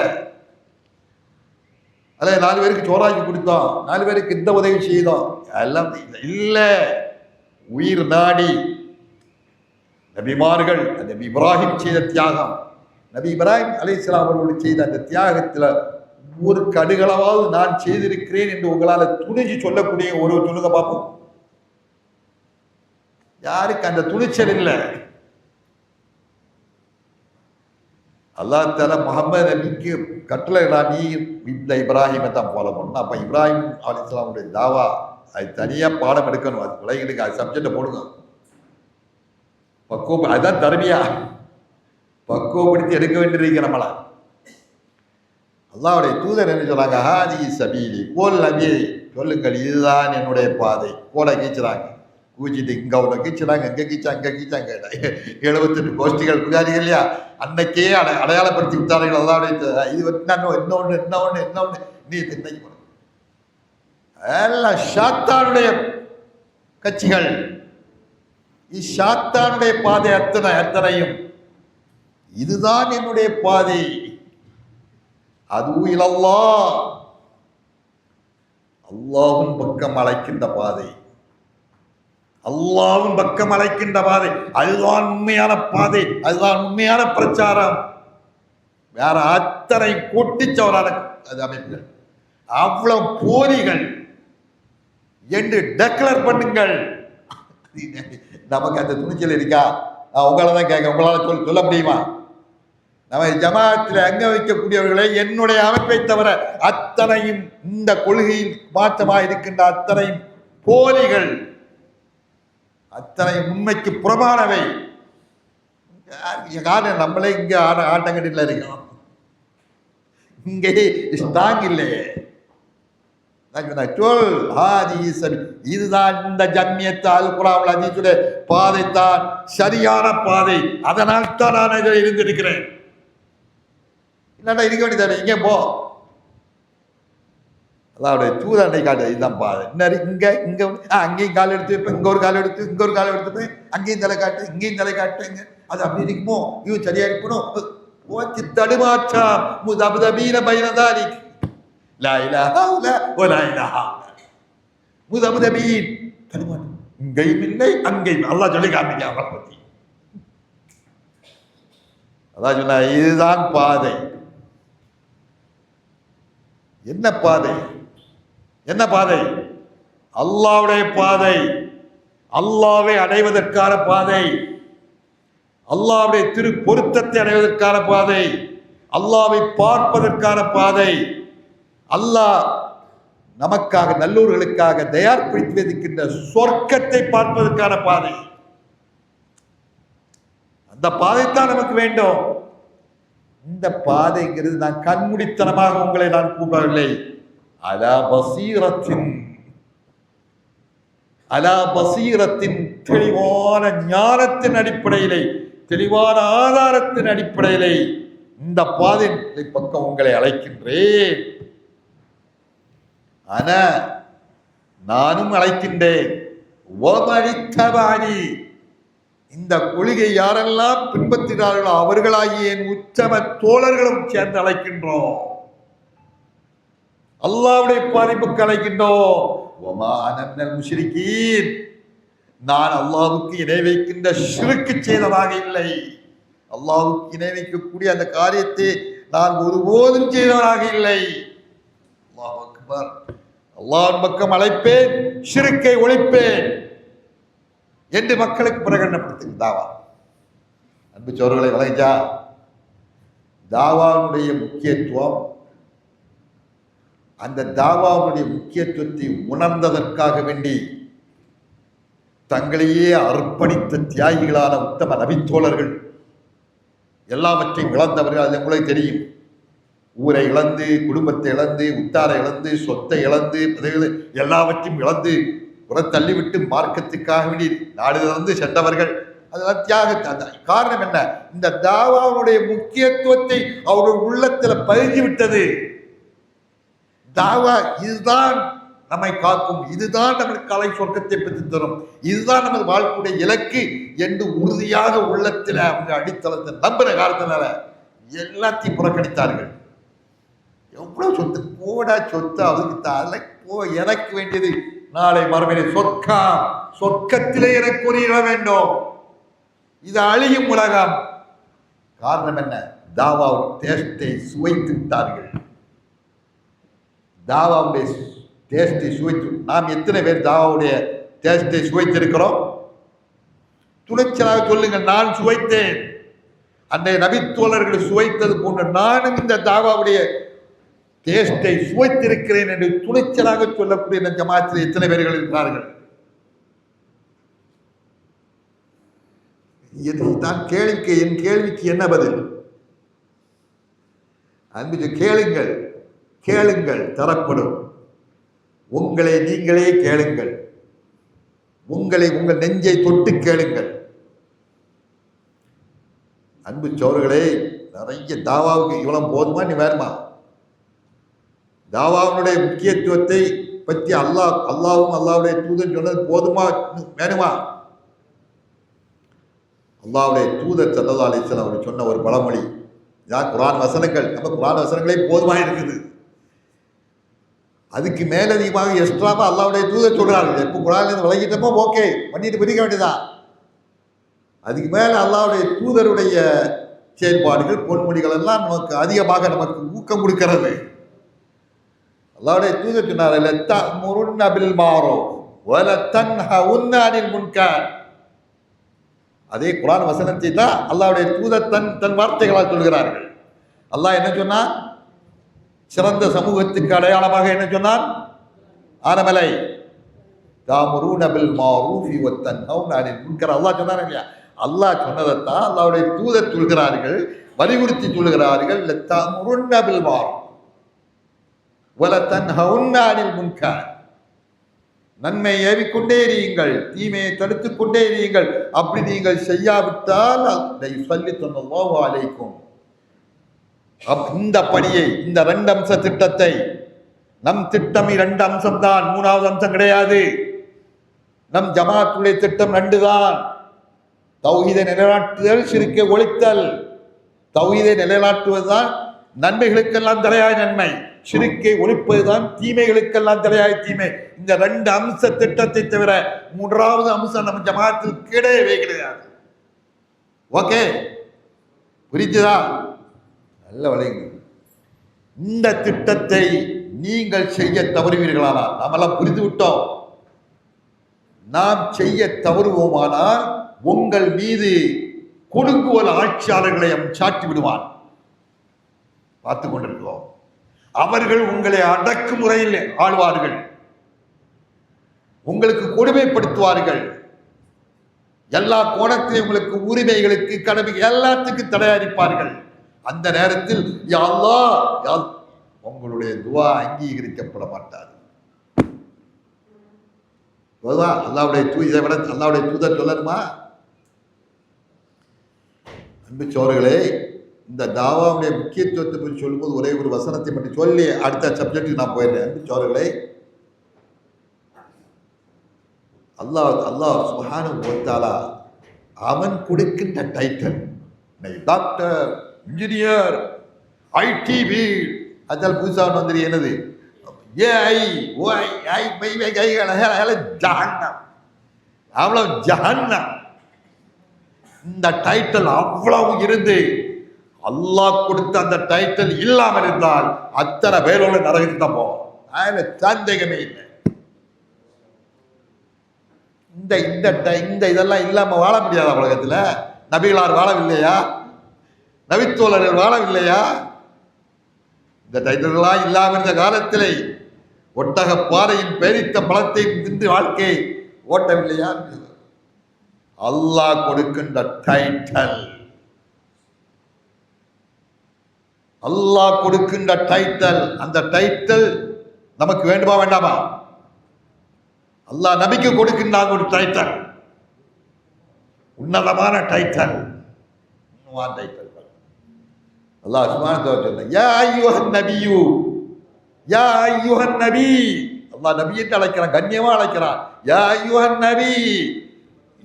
அல்லது 4 பேருக்கு சோறாக்கி கொடுத்தோம், 4 பேருக்கு இந்த உதவி செய்தோம், எல்லாம் இல்லை. உயிர் நாடி நபிமார்கள், நபி இப்ராஹிம் செய்த தியாகம், நபி இப்ராஹிம் அலைஹிஸ்ஸலாம் அவர்களோடு செய்த அந்த தியாகத்தில் ஒரு கடுகளவாவது நான் செய்திருக்கிறேன் என்று உங்களால் துணிஞ்சு சொல்லக்கூடிய ஒரு சொல்லுங்க பார்ப்போம். யாருக்கு அந்த துணிச்சல் இல்லை? அல்லாஹ் தஆலா முஹம்மது நபிக்கு கட்டளை, நீ இந்த இப்ராஹிமை தான் ஃபாலோ பண்ணணும். அப்போ இப்ராஹிம் அலைஹிஸ்ஸலாமுடைய தாவா அது தனியாக பாடம் எடுக்கணும். அது பிள்ளைங்களுக்கு அது சப்ஜெக்டை போடுங்க. அதுதான் தர்மியா, பக்குவப்படுத்தி எடுக்க வேண்டியிருக்க நம்மளை. அல்லாஹ்வுடைய தூதர் என்ன சொல்றாங்க? ஹாதி சபீலி, கோல் நபியை சொல்லுங்கள், இதுதான் என்னுடைய பாதை. கோலை கீச்சுறாங்க, கூச்சிட்டு இங்க ஒன்று கீச்சுறாங்க, இங்கே கீச்சா, அங்கே கீச்சாங்க. 78 கோஷ்டிகள் புகாரிகள் இல்லையா, அன்னைக்கே அடையாளப்படுத்தி விட்டார்கள். அல்லாஹ்வுடைய இது இன்னொன்று நீ இன்னைக்கு எல்லாம் ஷாத்தானுடைய கட்சிகள். ஷாத்தானுடைய பாதை அத்தனையும் இதுதான் என்னுடைய பாதை. அது இலல்லாஹ், அல்லாஹ்வின் பக்கம் அழைக்கின்ற பாதை, அல்லாஹ்வின் பக்கம் அழைக்கின்ற பாதை. அதுதான் உண்மையான பாதை, அதுதான் உண்மையான பிரச்சாரம். வேற அத்தனை கூட்டிச்சவரான அது அமைப்புகள், அவ்வளவு போரிகள் என்று டெக்ளேர் பண்ணுங்கள். நமக்கு அந்த துணிச்சல் இருக்கா? நான் உங்களை தான் கேட்க, உங்களால் சொல்ல முடியுமா? நம்ம ஜமாத்தில் அங்க வைக்கக்கூடியவர்களை என்னுடைய அமைப்பை தவிர அத்தனையும் இந்த கொள்கையில் மாற்றமாக இருக்கின்ற அத்தனையும் போலிகள், அத்தனையும் உண்மைக்கு புறமானவை. நம்மளே இங்க ஆட்டங்கட்டில இருக்கோம், இங்கே ஸ்ட்ராங் இல்லையே. இதுதான் இந்த ஜம்மியத்தால் குரான் ஹதீஸுடைய பாதைத்தான் சரியான பாதை. அதனால் தான் நான் இதில் இருந்திருக்கிறேன். இல்லைன்னா இருக்க வேண்டியதானே, இங்கே போ. அதாவது தூதனை காட்டு, இதுதான் பாதை. இங்க இங்க அங்கேயும் கால் எடுத்து வைப்பேன், இங்க ஒரு கால் எடுத்து, இங்க ஒரு கால் எடுத்துப்பேன், அங்கேயும் தலை காட்டு, இங்கேயும் தலை காட்டுங்க. அது அப்படி இருக்குமோ, இது சரியா இருக்கணும். போச்சு தடுமாற்றா முதபதபீன பைனதாரி லா இலாஹா இல்லா வலா இலாஹா முதபதபீன் தடுமாற்றம். இங்கேயும் இல்லை அங்கேயும் அல்லாஹ் சொல்லி காமிக்க அவரை பத்தி. அதான் சொன்ன, இதுதான் பாதை. என்ன பாதை? என்ன பாதை? அல்லாஹ்வுடைய பாதை, அல்லாஹ்வை அடைவதற்கான பாதை, அல்லாஹ்வுடைய திரு பொருத்தத்தை அடைவதற்கான பாதை, அல்லாஹ்வை பார்ப்பதற்கான பாதை, அல்லாஹ் நமக்காக நல்லூர்களுக்காக தயார்படுத்தி வைக்கின்ற சொர்க்கத்தை பார்ப்பதற்கான பாதை. அந்த பாதைத்தான் நமக்கு வேண்டும். இந்த பாதைங்கிறது நான் கண்முடித்தனமாக உங்களை நான் கூறவில்லை. அலா பசீரத்தின் தெளிவான ஞானத்தின் அடிப்படையிலே, தெளிவான ஆதாரத்தின் அடிப்படையிலே இந்த பாதை பக்கம் உங்களை அழைக்கின்றேன். ஆனா நானும் அழைக்கின்றேன். இந்த கொள்கை யாரெல்லாம் பின்பற்றுகிறார்களோ அவர்களாகிய என் உத்தம தோழர்களும் சேர்ந்து அழைக்கின்றோம். அல்லாஹ்வுடைய பாதிப்புக்கு அழைக்கின்றோம். நான் அல்லாஹ்வுக்கு இணை வைக்கின்ற ஷிர்க் செய்ததாக இல்லை. அல்லாஹ்வுக்கு இணை வைக்கக்கூடிய அந்த காரியத்தை நான் ஒருபோதும் செய்தவனாக இல்லை. அல்லாஹ் அக்பர். அல்லாஹ்வின் பக்கம் அழைப்பேன், ஷிர்க்கை ஒழிப்பேன் என்று மக்களுக்கு பிரகடனப்படுத்தும் தாவா. அன்பு சோழர்களை வளைஞ்சா, தாவாவுடைய முக்கியத்துவம், அந்த தாவாவுடைய முக்கியத்துவத்தை உணர்ந்ததற்காக வேண்டி தங்களையே அர்ப்பணித்த தியாகிகளான உத்தம நபித்தோழர்கள், எல்லாவற்றையும் இழந்தவர்கள். அது உங்களுக்கு தெரியும். ஊரை இழந்து, குடும்பத்தை இழந்து, உத்தாரை இழந்து, சொத்தை இழந்து, பதவிகளை எல்லாவற்றையும் இழந்து புறத்தள்ளிவிட்டு மார்க்கத்துக்காக வேண்டி நாடு இழந்து சென்றவர்கள். அதெல்லாம் தியாக காரணம் என்ன? இந்த தாவாவுடைய முக்கியத்துவத்தை அவருடைய உள்ளத்தில் பதிஞ்சு விட்டது. தாவா இதுதான் நம்மை காக்கும், இதுதான் நமக்கு கலை சொர்க்கத்தை பெற்று தரும், இதுதான் நமது வாழ்க்கையுடைய இலக்கு என்று உறுதியாக உள்ளத்தில் அவங்க அடித்தளத்தை நம்புற காலத்தினால எல்லாத்தையும் புறக்கணித்தார்கள். எவ்வளவு சொத்து போடா சொத்து அவருக்கு தலை போ, எனக்கு வேண்டியது நாளை மறுமையிலே சொர்க்கம், சொர்க்கத்திலே எனக்கு ஒரு இடம் வேண்டும். இது அழியும் உலகம். காரணம் என்ன? தாவாவுடைய டேஸ்டை சுவைத்து விட்டார்கள். தாவாவுடைய டேஸ்டை சுவைத்து நாம் எத்தனை பேர் தாவாவுடைய டேஸ்டை சுவைத்திருக்கிறோம்? துணிச்சலாக சொல்லுங்கள், நான் சுவைத்தேன். அன்றைய நபித்தோழர்கள் சுவைத்தது போன்ற நானும் இந்த தாவாவுடைய டேஸ்டை சுவைத்திருக்கிறேன் என்று துணிச்சலாக சொல்லக்கூடிய இந்த ஜமாத்தில் எத்தனை பேர்கள் இருக்கிறார்கள்? நான் கேள்விக்கு என் கேள்விக்கு என்ன பதில்? அன்பு கேளுங்கள், கேளுங்கள், தரப்படும். உங்களை நீங்களே கேளுங்கள், உங்களை உங்கள் நெஞ்சை தொட்டு கேளுங்கள். அன்பு சோர்களே, நிறைய தாவாவுக்கு இவ்வளவு போதுமா? நீ வேணுமா? தாவாவுடைய முக்கியத்துவத்தை பற்றி அல்லாவும் அல்லாவுடைய தூதன் சொன்னது போதுமா? வேணுமா? அல்லாவுடைய தூதர் ஸல்லல்லாஹு அலைஹி வஸல்லம் அவர் சொன்ன ஒரு பழமொழி, இதான் குர்ஆன் வசனங்கள். நம்ம குர்ஆன் வசனங்களே போதுமா இருக்குது. அதுக்கு மேலதிகமாக எக்ஸ்ட்ராவா அல்லாவுடைய தூதர் சொல்றார்கள். எப்போ குர்ஆன்ல விளங்கிட்டப்போ ஓகே பண்ணிட்டு பிடிக்க வேண்டியதான். அதுக்கு மேல அல்லாவுடைய தூதருடைய செயல்பாடுகள், பொன்மொழிகள் எல்லாம் நமக்கு அதிகமாக நமக்கு ஊக்கம் கொடுக்கிறது. அல்லாஹ்வுடைய தூதர் சொன்னார், லத்தஅமுருன்ன பில் மஅரூஃப் வலதன்ஹவுன்ன அனில் முன்கர். அதே குர்ஆன் வசனத்தை தான் அல்லாஹ்வுடைய தூதர் தன் வார்த்தைகளால் சொல்கிறார்கள். அல்லாஹ் என்ன சொன்னான்? சிறந்த சமூகத்துக்கு அடையாளமாக என்ன சொன்னான்? ஆனமலை தஅமுருன பில் மஅரூஃப் வதன்ஹவுன அனில் முன்கர். அல்லாஹ் சொன்னார் இல்லையா? அல்லாஹ் சொன்னதைத்தான் அல்லாஹ்வுடைய தூதர் சொல்கிறார்கள், வலியுறுத்தி சொல்கிறார்கள். லத்தஅமுருன்ன பில் மஅரூஃப் வலதன்ஹவுன்ன அனில் முன்கர். நன்மை ஏவிக்கொண்டே இருங்கள், தீமையை தடுத்துக் கொண்டே இருங்கள். அப்படி நீங்கள் செய்யாவிட்டால் ஸல்லல்லாஹு அலைக்கும். இந்த பணியை, இந்த 2 அம்ச திட்டத்தை, நம் திட்டம் 2 அம்சம் தான், 3வது அம்சம் கிடையாது. நம் ஜமாத்துடைய திட்டம் 2 தான். தௌஹீதை நிலைநாட்டுதல், ஷிர்க்கை ஒழித்தல். தௌஹீதை நிலைநாட்டுவதுதான் நன்மைகளுக்கெல்லாம் தலையாய் நன்மை, ஷிர்க்கை ஒழிப்பதுதான் தீமைகளுக்கெல்லாம் தலையாய் தீமை. இந்த 2 அம்ச திட்டத்தை தவிர 3வது அம்சம் நம்ம ஜமாத்தில் கிடையவே கிடையாது. ஓகே, புரிஞ்சுதா? நல்ல வளைங்க. இந்த திட்டத்தை நீங்கள் செய்ய தவறுவீர்களானால், நாமெல்லாம் புரிந்து விட்டோம், நாம் செய்ய தவறுவோமானால் உங்கள் மீது கொடுங்குவல் ஆட்சியாளர்களை சாட்டி விடுவான். பார்த்து கொண்டிருக்கிறோம். அவர்கள் உங்களை அடக்குமுறையில் ஆழ்வார்கள், உங்களுக்கு கொடுமைப்படுத்துவார்கள், எல்லா கோணத்திலும் உங்களுக்கு உரிமைகளுக்கு, கடமை எல்லாத்துக்கும் தடையாரிப்பார்கள். அந்த நேரத்தில் யா அல்லாஹ், உங்களுடைய துவா அங்கீகரிக்கப்பட மாட்டாது. அல்லாஹ்வுடைய தூதை விட அல்லாஹ்வுடைய தூதர் சொல்லணுமா? அன்பு சோர்களே, இந்த தாவாவுடைய முக்கியத்துவத்தை பற்றி சொல்லும்போது ஒரே ஒரு வசனத்தை மட்டும் சொல்லி அடுத்த சப்ஜெக்டுக்கு நான் போயிடுறேன். அன்பு சோர்களே, அல்லாஹ் சுப்ஹானஹு வ தஆலா அவன் கொடுக்கின்ற டைட்டில், டாக்டர், இன்ஜினியர், ஐடிவி, அதில் புதுசாக வந்துரு என்னது ஏஐ ஓஐ ஜஹன்னம், அவ்வளவு ஜஹன்னம். இந்த டைட்டில் அவ்வளவு இருந்து அல்லாஹ் கொடுத்த அந்த டைட்டில் இல்லாமல் இருந்தால் அத்தனை வேலோட நரகத்துக்கு தான் போவோம். அதுல சந்தேகமே இல்லை. இந்த இதெல்லாம் இல்லாம வாழ முடியாத உலகத்துல. நபிகளார் வாழவில்லையா? நபித்தோழர்கள் வாழவில்லையா? இந்த டைட்டில்களா இல்லாம இருந்த காலத்திலே ஒட்டக பாறையின் பேரித்த பழத்தை தின்று வாழ்க்கையை ஓட்டவில்லையா? அல்லாஹ் கொடுக்கின்ற டைட்டில். அல்லாஹ் கொடுக்கின்ற டைட்டில், அந்த டைட்டில் நமக்கு வேண்டுமா வேண்டாமா? அல்லாஹ் நபிக்கு கொடுக்கின்றாங்க ஒரு டைட்டில், உன்னதமான டைட்டில். அல்லாஹ் சுப்ஹானஹு வ தஆலா யா அய்யுஹன் நபியு, யா அய்யுஹன் நபி, அல்லாஹ் நபி என்று அழைக்கிறான், கண்ணியமா அழைக்கிறான். யா அய்யுஹன் நபி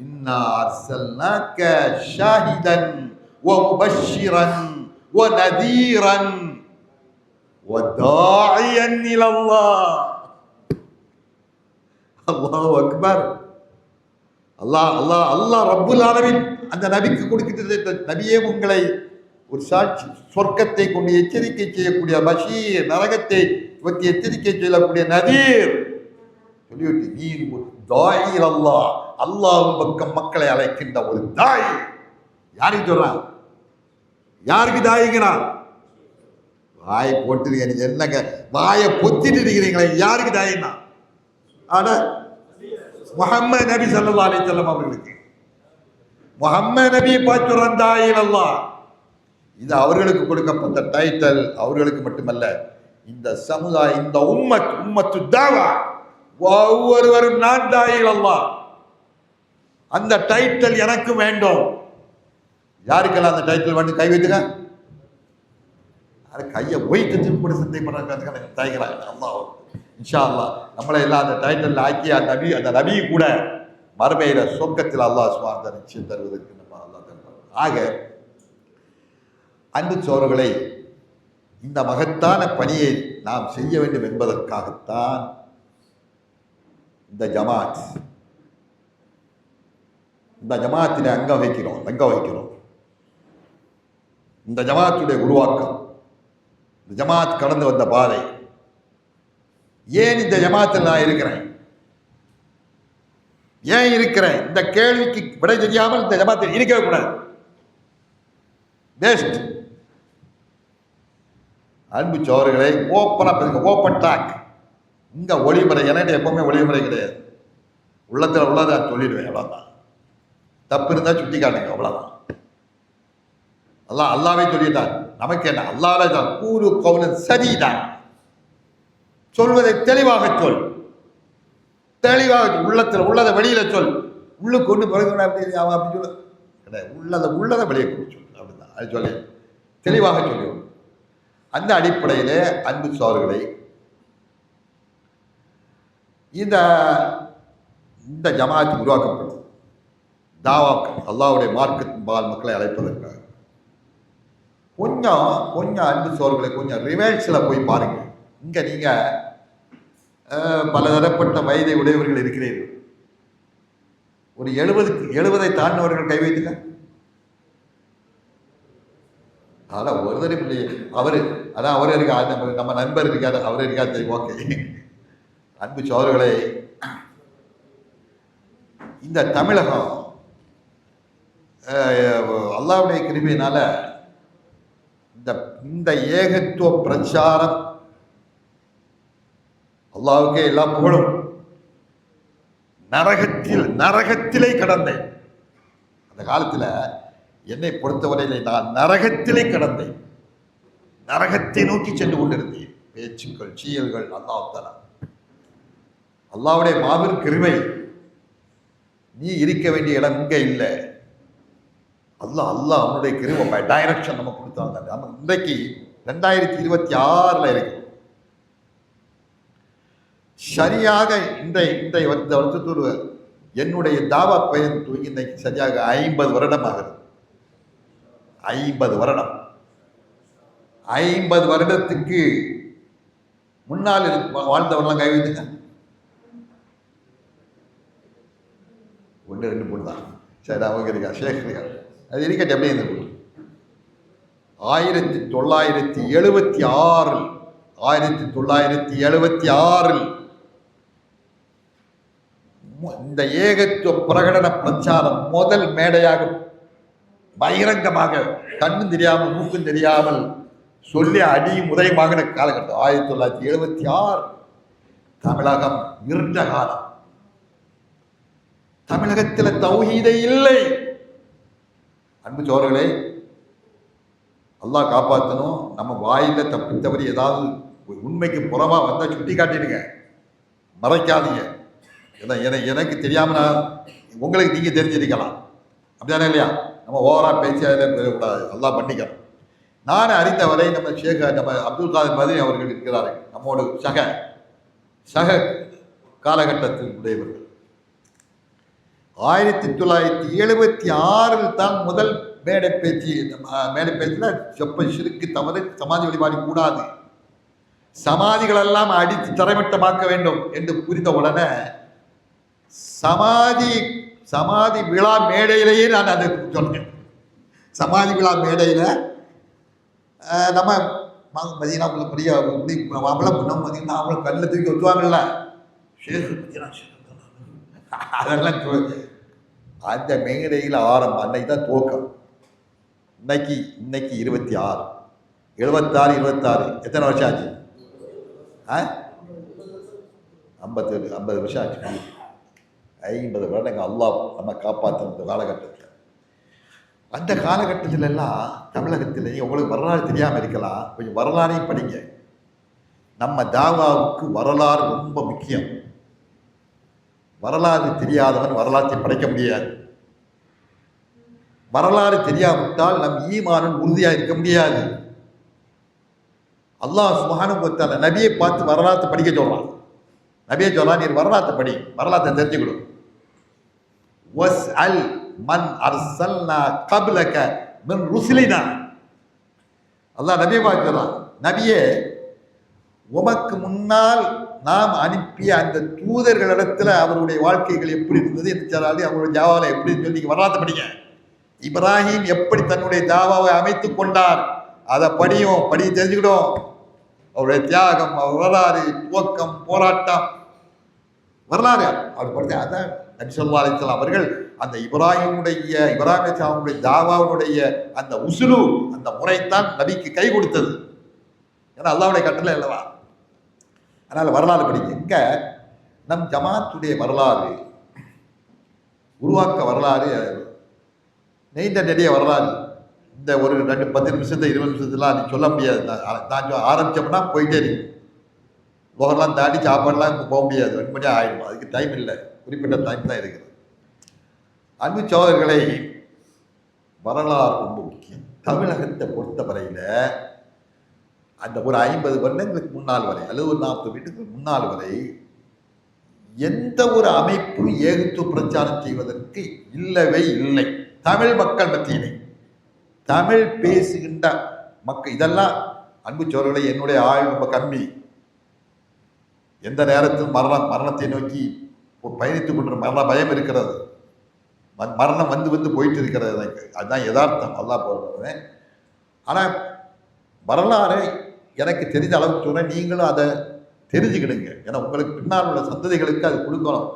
இன்னா அர்சல்னாக ஷாஹிதன் வ முபஷ்ஷிரன் வ நதீரன் வ தாஇயன் இலல்லாஹ். அல்லாஹு அக்பர். அல்லாஹ் அல்லாஹ் அல்லாஹ் ரப்புல் ஆலமீன் அந்த நபிக்கு கொடுக்கின்ற நபியே உங்களை ஒரு சாட்சி, சொர்க்கத்தை கொண்டு எச்சரிக்கை செய்யக்கூடிய பஷீர், நரகத்தை பற்றி எச்சரிக்கை செய்யக்கூடிய நதீர் சொல்லிவிட்டு நீர் ஒரு தாயில் அல்லாஹ், அல்லாஹ்வின் பக்கம் மக்களை அழைக்கின்ற ஒரு தாய். யாருக்கு சொல்றான்? யாருக்கு தாயிங்கிறான்? வாயை போட்டுருக்க, நீங்க என்னங்க வாயை பொத்திட்டு இருக்கிறீங்களே, யாருக்கு தாயினா? ஆனா முஹம்மது நபி ஸல்லல்லாஹு அலைஹி வஸல்லம் அவர்களுக்கு, முஹம்மது நபியை பார்த்து சொல்றான் தாயில் அல்லாஹ். இது அவர்களுக்கு கொடுக்கப்பட்ட டைட்டில். அவர்களுக்கு மட்டுமல்ல, இந்த சமுதாயம், இந்த உம்மத்து தாவா, ஒவ்வொருவரும் நான் தாயில் அல்லாஹ், அந்த டைட்டில் எனக்கு வேண்டும். யாருக்கெல்லாம் அந்த டைட்டில் வந்து கை வைத்துங்க, கையை ஒயிட்டு திருப்பி சிந்தை பண்ண தாய்கிறாங்க. அல்லாஹ் இன்ஷா அல்லாஹ் நம்மளை எல்லாம் அந்த டைட்டில் ஆக்கி அந்த நபி கூட மறுமையில சொர்க்கத்தில் அல்லாஹ் சுப்ஹானஹு வ தஆலா நிச்சயம் தருவதற்கு நம்ம அல்லாஹ் தருவார். ஆக அன்பு சோழர்களை, இந்த மகத்தான பணியை நாம் செய்ய வேண்டும் என்பதற்காகத்தான் இந்த ஜமாத், இந்த ஜமாத்தினை அங்க வகிக்கிறோம். இந்த ஜமாத்துடைய உருவாக்கம், இந்த ஜமாத் கடந்து வந்த பாதை, ஏன் இந்த ஜமாத்தில் நான் இருக்கிறேன், ஏன் இருக்கிறேன், இந்த கேள்விக்கு விடை தெரியாமல் இந்த ஜமாத்தில் இருக்கவே கூடாது. பெஸ்ட். அன்பு சோழர்களை, ஓப்பனா பேசுங்க, ஓப்பன் டாக். இங்க ஒளிமுறை, எனக்கு எப்பவுமே ஒளிமுறை கிடையாது. உள்ளத்தில் உள்ளதை சொல்லிடுவேன், அவ்வளவுதான். தப்பு இருந்தா சுட்டி காட்டுங்க, அவ்வளவுதான். அல்லாவே சொல்லிட்டான். நமக்கு என்ன? அல்லாஹ்வே தான் கூறு கவுலன் சதீதா, சொல்வதை தெளிவாக சொல், தெளிவாக உள்ளத்தில் உள்ளதை வெளியில சொல். உள்ளுக்கு கொண்டு பிறகு அப்படி சொல்ல கிடையாது. உள்ளதை வெளியே கொண்டு சொல், அப்படிதான். அது சொல்லி தெளிவாக சொல்லி. அந்த அடிப்படையிலே அன்பு சோழர்களை, இந்த ஜமாத் உருவாக்கப்படும் தாவாக்கள், அல்லாஹ்வுடைய மார்க்கத்தின் பால் மக்களை அழைப்பதற்காக. கொஞ்சம் அன்பு சோழர்களை கொஞ்சம் ரிவர்ஸில் போய் பாருங்க. இங்க நீங்க பலதரப்பட்ட வயதை உடையவர்கள் இருக்கிறீர்கள். ஒரு 70 தாண்டினவர்கள் கை வைத்துங்க. அதான் ஒரு தடவை அவரு இருக்காது, நம்ம நண்பர் இருக்காது, அவர் இருக்காது, தெரியும். ஓகே அன்பு சோழர்களே, இந்த தமிழகம் அல்லாஹ்வுடைய கிருபையினால இந்த ஏகத்துவ பிரச்சாரம், அல்லாஹ்வுக்கே எல்லா புகழும். நரகத்திலே கடந்தேன். அந்த காலத்தில் என்னை பொறுத்தவரையிலே நான் நரகத்திலே கடந்தேன். நரகத்தை நோக்கி சென்று கொண்டிருந்தேன். பேச்சுக்கள், சீயல்கள், அல்லாஹ்வுடைய மாபெரும் கிருபை. நீ இருக்க வேண்டிய இடம் இங்க இல்லை. அல்லாஹ் அவனுடைய கிருபை டைரக்ஷன் நம்ம கொடுத்தாங்க. நம்ம இன்றைக்கு 2026 இருக்கு. சரியாக இன்றைய வருஷத்தோடு என்னுடைய தாவா பயன் தூங்கி இன்னைக்கு சரியாக 50 வருடம் ஆகுது. 50 வருடம். 50 வருடத்துக்கு முன்னால் வாழ்ந்தவரெல்லாம் கை வைத்துங்க. 1 2 3 தான். சரி, அவங்க இருக்கா, சேகரியா, அது இருக்கட்டும். எப்படி இருந்து 1976 இந்த ஏகத்துவ பிரகடன பிரச்சாரம் முதல் மேடையாக பகிரங்கமாக கண்ணும் தெரியாமல் மூக்கும் தெரியாமல் சொல்லி அடியும் உதயமாகின காலகட்டம் 1976. தமிழகம் இருண்ட காலம். தமிழகத்தில் தௌஹீதே இல்லை. அன்பு சோழர்களே, அல்லாஹ் காப்பாற்றணும். நம்ம வாயில தப்பி தவறி ஏதாவது உண்மைக்கு புறமா வந்தால் சுட்டி காட்டிடுங்க, மறைக்காதீங்க. எனக்கு தெரியாம நான் உங்களுக்கு நீங்க தெரிஞ்சிருக்கலாம், அப்படிதானே இல்லையா? நம்ம ஓவரா பேச்சு அதில் பெறக்கூடாது, அல்லாஹ் பண்ணிக்கணும். நான் அறிந்தவரை நம்ம நம்ம அப்துல் காதர் மதனி அவர்கள் இருக்கிறார்கள், நம்மோடு சக காலகட்டத்தில் உடையவர்கள். 1976 தான் முதல் மேடை பேச்சில் சிறுக்கு தவறு சமாதி வழிபாடு கூடாது, சமாதிகள் எல்லாம் அடித்து தரைமட்டமாக்க வேண்டும் என்று புரிந்த உடனே சமாதி விழா மேடையிலேயே நான் அதை சொன்னேன். சமாதி விழா மேடையில் நம்ம மதியனாக்குள்ள பெரிய அவளை பார்த்தீங்கன்னா அவளை கண்ணில் தூக்கி வச்சுவாங்கல்ல, அதெல்லாம் அந்த மேடையில் ஆரம்பம். அன்னைக்கு தான் துவக்கம். இன்னைக்கு 26 76 எத்தனை வருஷம் ஆச்சு? 50 வருஷம் ஆச்சு. 50 வருடங்கள் அல்லாஹ் நம்ம காப்பாற்ற காலகட்டத்தில். அந்த காலகட்டத்தில் எல்லாம் தமிழகத்திலேயே உங்களுக்கு வரலாறு தெரியாமல் இருக்கலாம், கொஞ்சம் வரலாறையும் படிங்க. நம்ம தாவாவுக்கு வரலாறு ரொம்ப முக்கியம். வரலாறு தெரியாதவன் வரலாற்றை படைக்க முடியாது. வரலாறு தெரியாவிட்டால் நம் ஈமானும் உறுதியாக இருக்க முடியாது. அல்லாஹ் சுப்ஹானஹு வ தஆலா நபியை பார்த்து வரலாற்றை படிக்க சொல்றான். நபியை சொல்றான், நீ வரலாற்றை படி, வரலாற்றை தெரிஞ்சுக்கணும். வஸ்அல் மன் அர்சல்னா கப்லக மின் ருசுலினா. அல்லாஹ் நபியை பார்த்து சொல்றான், நபியே உமக்கு முன்னால் நாம் அனுப்பிய அந்த தூதர்களிடத்துல அவருடைய வாழ்க்கைகள் எப்படி இருந்தது என்று சொன்னாலே அவருடைய தாவாவை எப்படி சொல்லி வரலாற்றை படிங்க. இப்ராஹிம் எப்படி தன்னுடைய தாவாவை அமைத்துக் கொண்டார் அதை படி தெரிஞ்சுக்கிடும். அவருடைய தியாகம், அவர் வரலாறு, துவக்கம், போராட்டம், வரலாறு அவர் படித்த. அதான் நபி ஸல்லல்லாஹு அலைஹி வஸல்லம் அவர்கள் அந்த இப்ராஹிமுடைய தாவாவுடைய அந்த உசுலு, அந்த முறைத்தான் நபிக்கு கை கொடுத்தது. ஏன்னா அல்லாஹ்வுடைய கட்டளை அல்லவா. அதனால் வரலாறு படிங்க. இங்கே நம் ஜமாத்துடைய வரலாறு, உருவாக்க வரலாறு, நீண்ட நெடிய வரலாறு. இந்த ஒரு 10 நிமிஷத்தை 20 நிமிஷத்துலாம் நீ சொல்ல முடியாது. நான் ஆரம்பித்தோம்னா போயிட்டே இருக்கு. லோகெல்லாம் தாண்டி சாப்பாடெலாம் இப்போ போக முடியாது, 2 மணி ஆகிடும். அதுக்கு டைம் இல்லை, குறிப்பிட்ட டைம் தான் இருக்குது. அன்பு சோதர்களை, வரலாறு ரொம்ப முக்கியம். தமிழகத்தை பொறுத்தவரையில் அந்த ஒரு 50 வருடங்களுக்கு முன்னால் வரை அல்லது ஒரு 40 வீட்டுக்கு முன்னால் வரை எந்த ஒரு அமைப்பு ஏகத்துவ பிரச்சாரம் செய்வதற்கு இல்லவே இல்லை. தமிழ் மக்கள் மத்தியிலே தமிழ் பேசுகின்ற மக்கள் இதெல்லாம் அன்பு சோழர்களை, என்னுடைய ஆயுள் ரொம்ப கம்மி. எந்த நேரத்தில் மரணத்தை நோக்கி பயணித்துக் கொண்டு மரண பயம் இருக்கிறது. மரணம் வந்து போயிட்டு இருக்கிறது. அதுதான் யதார்த்தம். அல்லாஹ் போடுறேன். ஆனால் வரலாறு எனக்கு தெரிஞ்ச அளவுக்கு சொன்ன நீங்களும் அதை தெரிஞ்சுக்கிடுங்க. ஏன்னா உங்களுக்கு பின்னால் உள்ள சந்ததிகளுக்கு அது கொடுக்கணும்.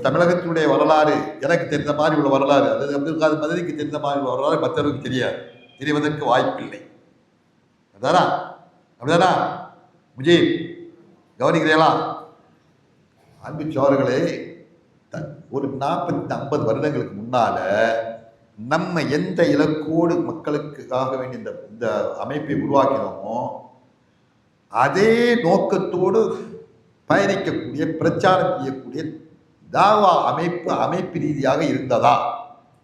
தமிழகத்தினுடைய வரலாறு எனக்கு தெரிந்த மாதிரி உள்ள வரலாறு அல்லது அப்துல் காதர் மதனிக்கு தெரிந்த மாதிரி உள்ள வரலாறு மற்றவருக்கு தெரிவதற்கு வாய்ப்பில்லை. அப்படிதானா முஜீப்? கவனிக்கிறீங்களா? அன்பு சோழர்களே, ஒரு 40-50 வருடங்களுக்கு முன்னால நம்ம எந்த இலக்கோடு மக்களுக்காக வேண்டிய இந்த அமைப்பை உருவாக்கினோமோ அதே நோக்கத்தோடு பயணிக்கக்கூடிய, பிரச்சாரம் செய்யக்கூடிய தாவா அமைப்பு ரீதியாக இருந்ததா?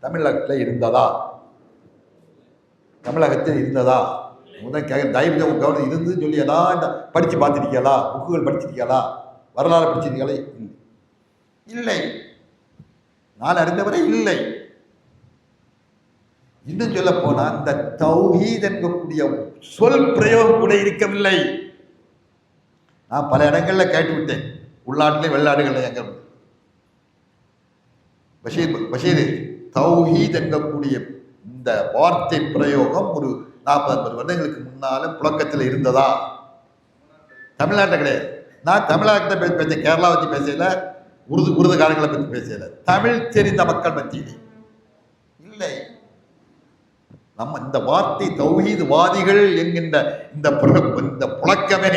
தமிழகத்தில் இருந்ததா? முதல் தயவு கவனம் இருந்துன்னு சொல்லி ஏதாவது படித்து பார்த்துருக்கீங்களா? புக்குகள் படிச்சிருக்கீங்களா? வரலாறு படிச்சிருக்கீங்களா? இல்லை. நான் அறிந்தவரை இல்லை. இன்னும் சொல்ல போனா இந்த தௌஹீத் என்கக்கூடிய சொல் பிரயோகம் கூட இருக்கவில்லை. நான் பல இடங்கள்ல கேட்டுவிட்டேன், உள்நாட்டிலே வெளிநாடுகளில். எங்க பஷீர் தௌஹீத் என்கக்கூடிய இந்த வார்த்தை பிரயோகம் ஒரு 40-50 வருடங்களுக்கு முன்னால புழக்கத்தில் இருந்ததா? தமிழ்நாட்டில் கிடையாது. நான் தமிழ்நாட்டை பேச கேரளா வச்சு பேசல, உருதுகாரங்களை பற்றி பேசல, தமிழ் தெரிந்த மக்கள் மத்தியிலே இல்லை. நம்ம இந்த வார்த்தை தௌஹீத்வாதிகள் என்கின்ற இந்த புழக்கமே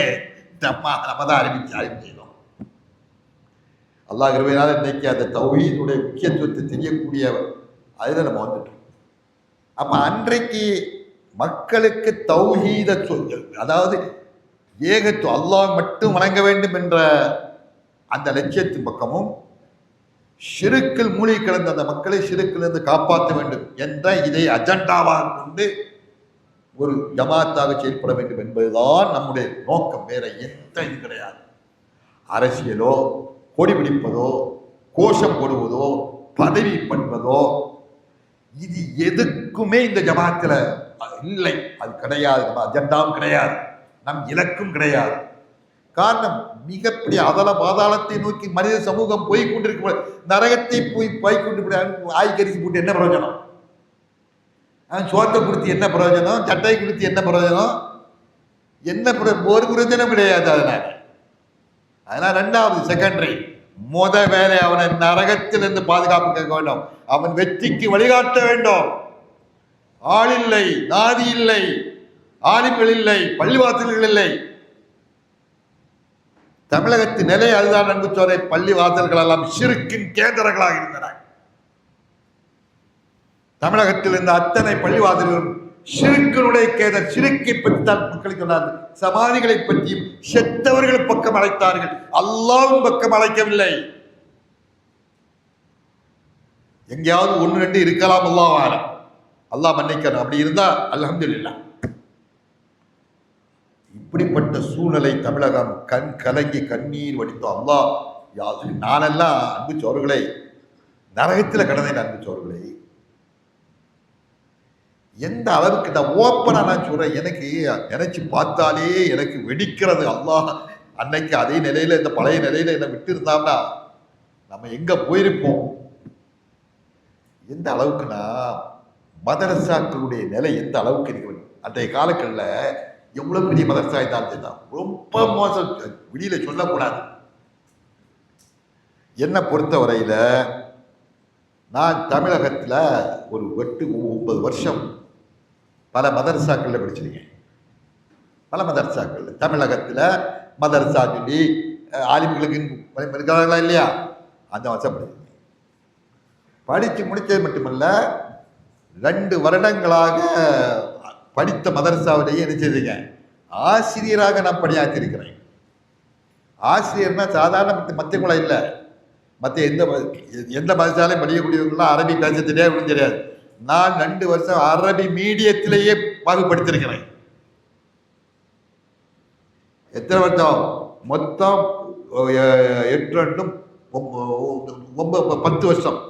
நம்ம தான் அறிவிச்சோம். அல்லாஹ் கிருபையினால இன்னைக்கு அந்த தௌஹீதுடைய முக்கியத்துவத்தை தெரியக்கூடிய அதில் நம்ம வந்துட்டோம். அப்ப அன்றைக்கு மக்களுக்கு தௌஹீத அதாவது ஏகத்துவம் அல்லாஹ் மட்டும் வணங்க வேண்டும் என்ற அந்த லட்சியத்தின் பக்கமும் ஷிருக்கில் மூழ்கி கிடந்த அந்த மக்களை ஷிருக்கிலிருந்து காப்பாற்ற வேண்டும் என்ற இதை அஜெண்டாவாக கொண்டு ஒரு ஜமாத்தாக செயல்பட வேண்டும் என்பதுதான் நம்முடைய நோக்கம். வேற எந்த இது கிடையாது. அரசியலோ கொடி பிடிப்பதோ கோஷம் போடுவதோ பதவி பண்ணுவதோ இது எதுக்குமே இந்த ஜமாத்துல இல்லை. அது கிடையாது. நம்ம அஜெண்டாவும் கிடையாது, நம் இலக்கும் கிடையாது. காரணம் மிகப்பெரிய அதல பாதாளத்தை நோக்கி மனித சமூகம் போய் கொண்டிருக்க நரகத்தை போய் கொண்டு ஆய்கரிசி போட்டு என்ன பிரயோஜனம்? சோத்தை கொடுத்து என்ன பிரயோஜனம்? சட்டை கொடுத்து என்ன பிரயோஜனம்? என்ன ஒரு பிரயோஜனம் கிடையாது. அதனால ரெண்டாவது செகண்டரி வேலை அவனை நரகத்திலிருந்து பாதுகாப்பு கேட்க வேண்டும். அவன் வெற்றிக்கு வழிகாட்ட வேண்டும். ஆள் இல்லை, நாதி இல்லை, ஆலிம்கள் இல்லை, பள்ளிவாசல்கள் இல்லை. தமிழகத்தின் நிலை அதுதான். அன்பு சோரை பள்ளி வாசல்கள் எல்லாம் ஷிருக்கின் கேந்திரங்களாக இருந்தன. தமிழகத்தில் இருந்த அத்தனை பள்ளிவாசல்களும் ஷிருக்கினுடைய கேதர். ஷிருக்கை பற்றித்தான் மக்களுக்கு சொன்னார்கள். சமாதிகளை பற்றியும் செத்தவர்கள் பக்கம் அழைத்தார்கள், அல்லாஹ்வின் பக்கம் அழைக்கவில்லை. எங்கேயாவது ஒன்று ரெண்டு இருக்கலாம், அல்லாஹ் மன்னிக்கணும். அப்படி இருந்தா அல்ஹம்துலில்லாஹ். இப்படிப்பட்ட சூழ்நிலை தமிழகம் கண் கலங்கி கண்ணீர் வடித்தோம். அல்லாஹ் யாது நானெல்லாம் அன்பு சோர்களை நரகத்தில் கடந்தேன். அன்பு சோர்களை எந்த அளவுக்கு நான் ஓப்பனா நான் சொல்றேன், எனக்கு நினைச்சு பார்த்தாலே எனக்கு வெடிக்கிறது. அல்லாஹ் அன்னைக்கு அதே நிலையில இந்த பழைய நிலையில என்னை விட்டு இருந்தான்னா நம்ம எங்க போயிருப்போம்? எந்த அளவுக்குன்னா மதரசாக்களுடைய நிலை எந்த அளவுக்கு இருக்கு. அன்றைய காலங்களில் எவ்வளவு பெரிய மதரசா இருந்தாலும் ரொம்ப மோசம், வெளியில சொல்லக்கூடாது. என்னை பொறுத்த வரையில நான் தமிழகத்துல ஒரு 8-9 வருஷம் பல மதரசாக்கள்ல படிச்சிருக்கேன். பல மதரசாக்கள் தமிழகத்துல மதரசா சொல்லி ஆலிம்களுக்கு இருக்காங்களா இல்லையா, அந்த வருஷம் படிச்சிருக்கேன். படிச்சு முடிச்சது மட்டுமல்ல, 2 வருடங்களாக படித்த மதரசாவிலேயே என்ன செய்திருங்க, ஆசிரியராக நான் பணியாற்றிருக்கிறேன். ஆசிரியர்னா சாதாரண மத்திய குலம் இல்லை. மற்ற எந்த மதரசாலையும் படிக்கக்கூடியவங்களாம் அரபி பேச தெரியாது, தெரியாது. நான் 2 வருஷம் அரபி மீடியத்திலேயே பாகுபடுத்திருக்கிறேன். எத்தனை வருஷம்? மொத்தம் 8 10 வருஷம்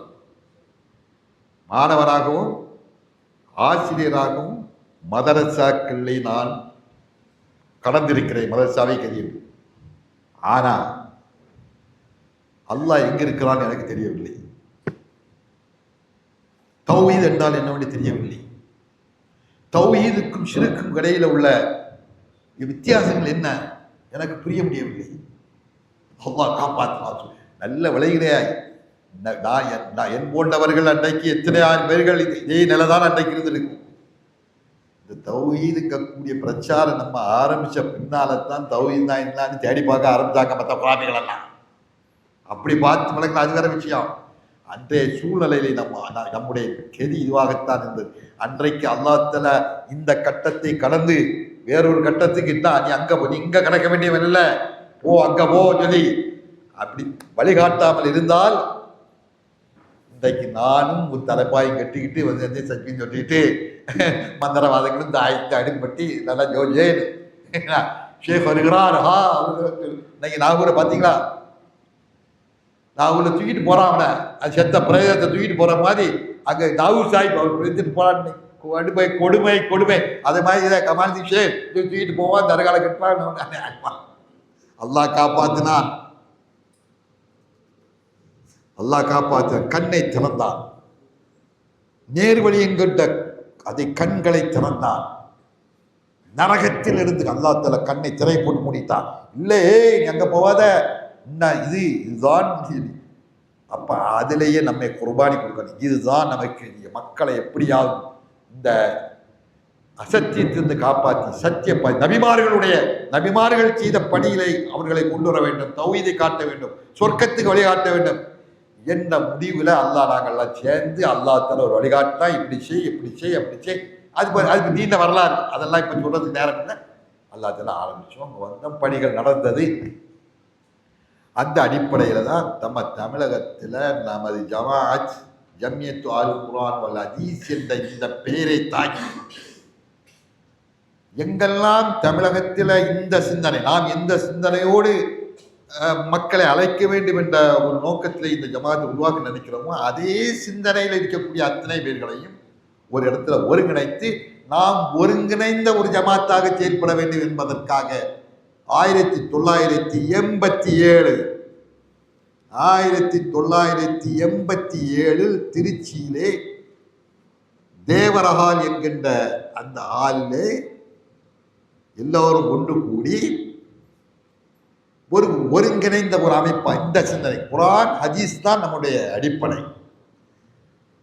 மாணவராகவும் ஆசிரியராகவும் மதரசாக்களை நான் கடந்திருக்கிறேன். மதரசாவை தெரியும். ஆனா அல்லாஹ் எங்க இருக்கிறான்னு எனக்கு தெரியவில்லை. தௌஹீத் என்றால் என்னவென்று தெரியவில்லை. தௌஹீதுக்கும் ஷிருக்கும் இடையில உள்ள வித்தியாசங்கள் என்ன எனக்கு புரிய முடியவில்லை. அல்லாஹ் காப்பாற்று. நல்ல விளைகிறாய். என் போன்றவர்கள் அன்றைக்கு எத்தனை 1000 பேர்கள் இதே நிலைதான் அன்றைக்கு இருந்திருக்கும். இந்த தௌஹீதுக்கக்கூடிய பிரச்சாரம் நம்ம ஆரம்பிச்ச பின்னால்தான் தௌஹீத் தான் என்னன்னு தேடி பார்க்க ஆரம்பிச்சாங்க மற்ற குரானிகள் எல்லாம். அப்படி பார்த்து வழக்கில் அது வேற விஷயம். அன்றைய சூழ்நிலையில நம்முடைய கெதி இதுவாகத்தான் இருந்தது. அன்றைக்கு அல்லாஹ்தஆல இந்த கட்டத்தை கடந்து வேறொரு கட்டத்துக்கு தான் நீ அங்க போ, நீ இங்க கடக்க வேண்டியவன் இல்லை, போ அங்க போ சொல்லி அப்படி வழிகாட்டாமல் இருந்தால் இன்றைக்கு நானும் ஒரு தலைப்பாயும் கட்டிக்கிட்டு வந்து சச்சின்னு சொல்லிட்டு மந்திரவாதங்களும் தாய்த்து அடிப்பட்டி நல்லா ஜோஜேன் ஷேக் வருகிறார். இன்னைக்கு நாகூரை பார்த்தீங்களா? நாகூரில் தூக்கிட்டு போறான் அவனை, அது செத்த பிரயோகத்தை தூக்கிட்டு போற மாதிரி அங்கே நாகூர் சாஹிப் அவர் எடுத்துட்டு போறான்னு கொடுமை கொடுமை கொடுமை. அதே மாதிரி கமால் சிங் ஷேக் தூக்கிட்டு போவான், தரகால கட்டுவான். அல்லாஹ் காப்பாத்தினான். அல்லாஹ் காப்பாற்ற கண்ணை திறந்தான். நேர்வழி என்கின்ற அதை கண்களை திறந்தான். நரகத்தில் இருந்து அல்லாஹ் தஆலா கண்ணை திரை போட்டு முடித்தான். இல்லையே நீ அங்க போவாத, இதுதான். அப்ப அதிலேயே நம்மை குர்பானி கொடுக்கணும். இதுதான் நமக்கு மக்களை எப்படியாவது இந்த அசத்தியத்திலிருந்து காப்பாற்றி சத்திய நபிமார்கள் செய்த பணிகளை அவர்களை கொண்டு வர வேண்டும். தௌஹீதை காட்ட வேண்டும், சொர்க்கத்துக்கு வழிகாட்ட வேண்டும். என்ற முடிவில் அல்லாஹ் நாங்கள்லாம் சேர்ந்து அல்லாஹ் தஆலா ஒரு வழிகாட்டினா இப்படி செய் அப்படி செய். அதுக்கு நீண்ட வரலாறு, அதெல்லாம் இப்போ சொல்றதுக்கு நேரம் இல்லை. அல்லாஹ் தஆலா ஆரம்பிச்சோம், வந்த பணிகள் நடந்தது. அந்த அடிப்படையில் தான் நம்ம தமிழகத்தில் நமது ஜமாஅத் ஜம்மியத்து அல் குர்ஆன் வல் ஹதீஸ் என்ற இந்த பெயரை தாக்கி எங்கெல்லாம் தமிழகத்தில் இந்த சிந்தனை, நாம் எந்த சிந்தனையோடு மக்களை அழைக்க வேண்டும் என்ற ஒரு நோக்கத்தில் இந்த ஜமாத்தை உருவாக்க நினைக்கிறோமோ அதே சிந்தனையில் இருக்கக்கூடிய அத்தனை பேர்களையும் ஒரு இடத்துல ஒருங்கிணைத்து நாம் ஒருங்கிணைந்த ஒரு ஜமாத்தாக செயல்பட வேண்டும் என்பதற்காக 1987 திருச்சியிலே தேவரஹால் என்கின்ற அந்த ஹாலிலே எல்லோரும் ஒன்று கூடி ஒரு ஒருங்கிணைந்த ஒரு அமைப்பா இந்த சிந்தனை. குர்ஆன் ஹதீஸ் தான் நம்முடைய அடிப்படை.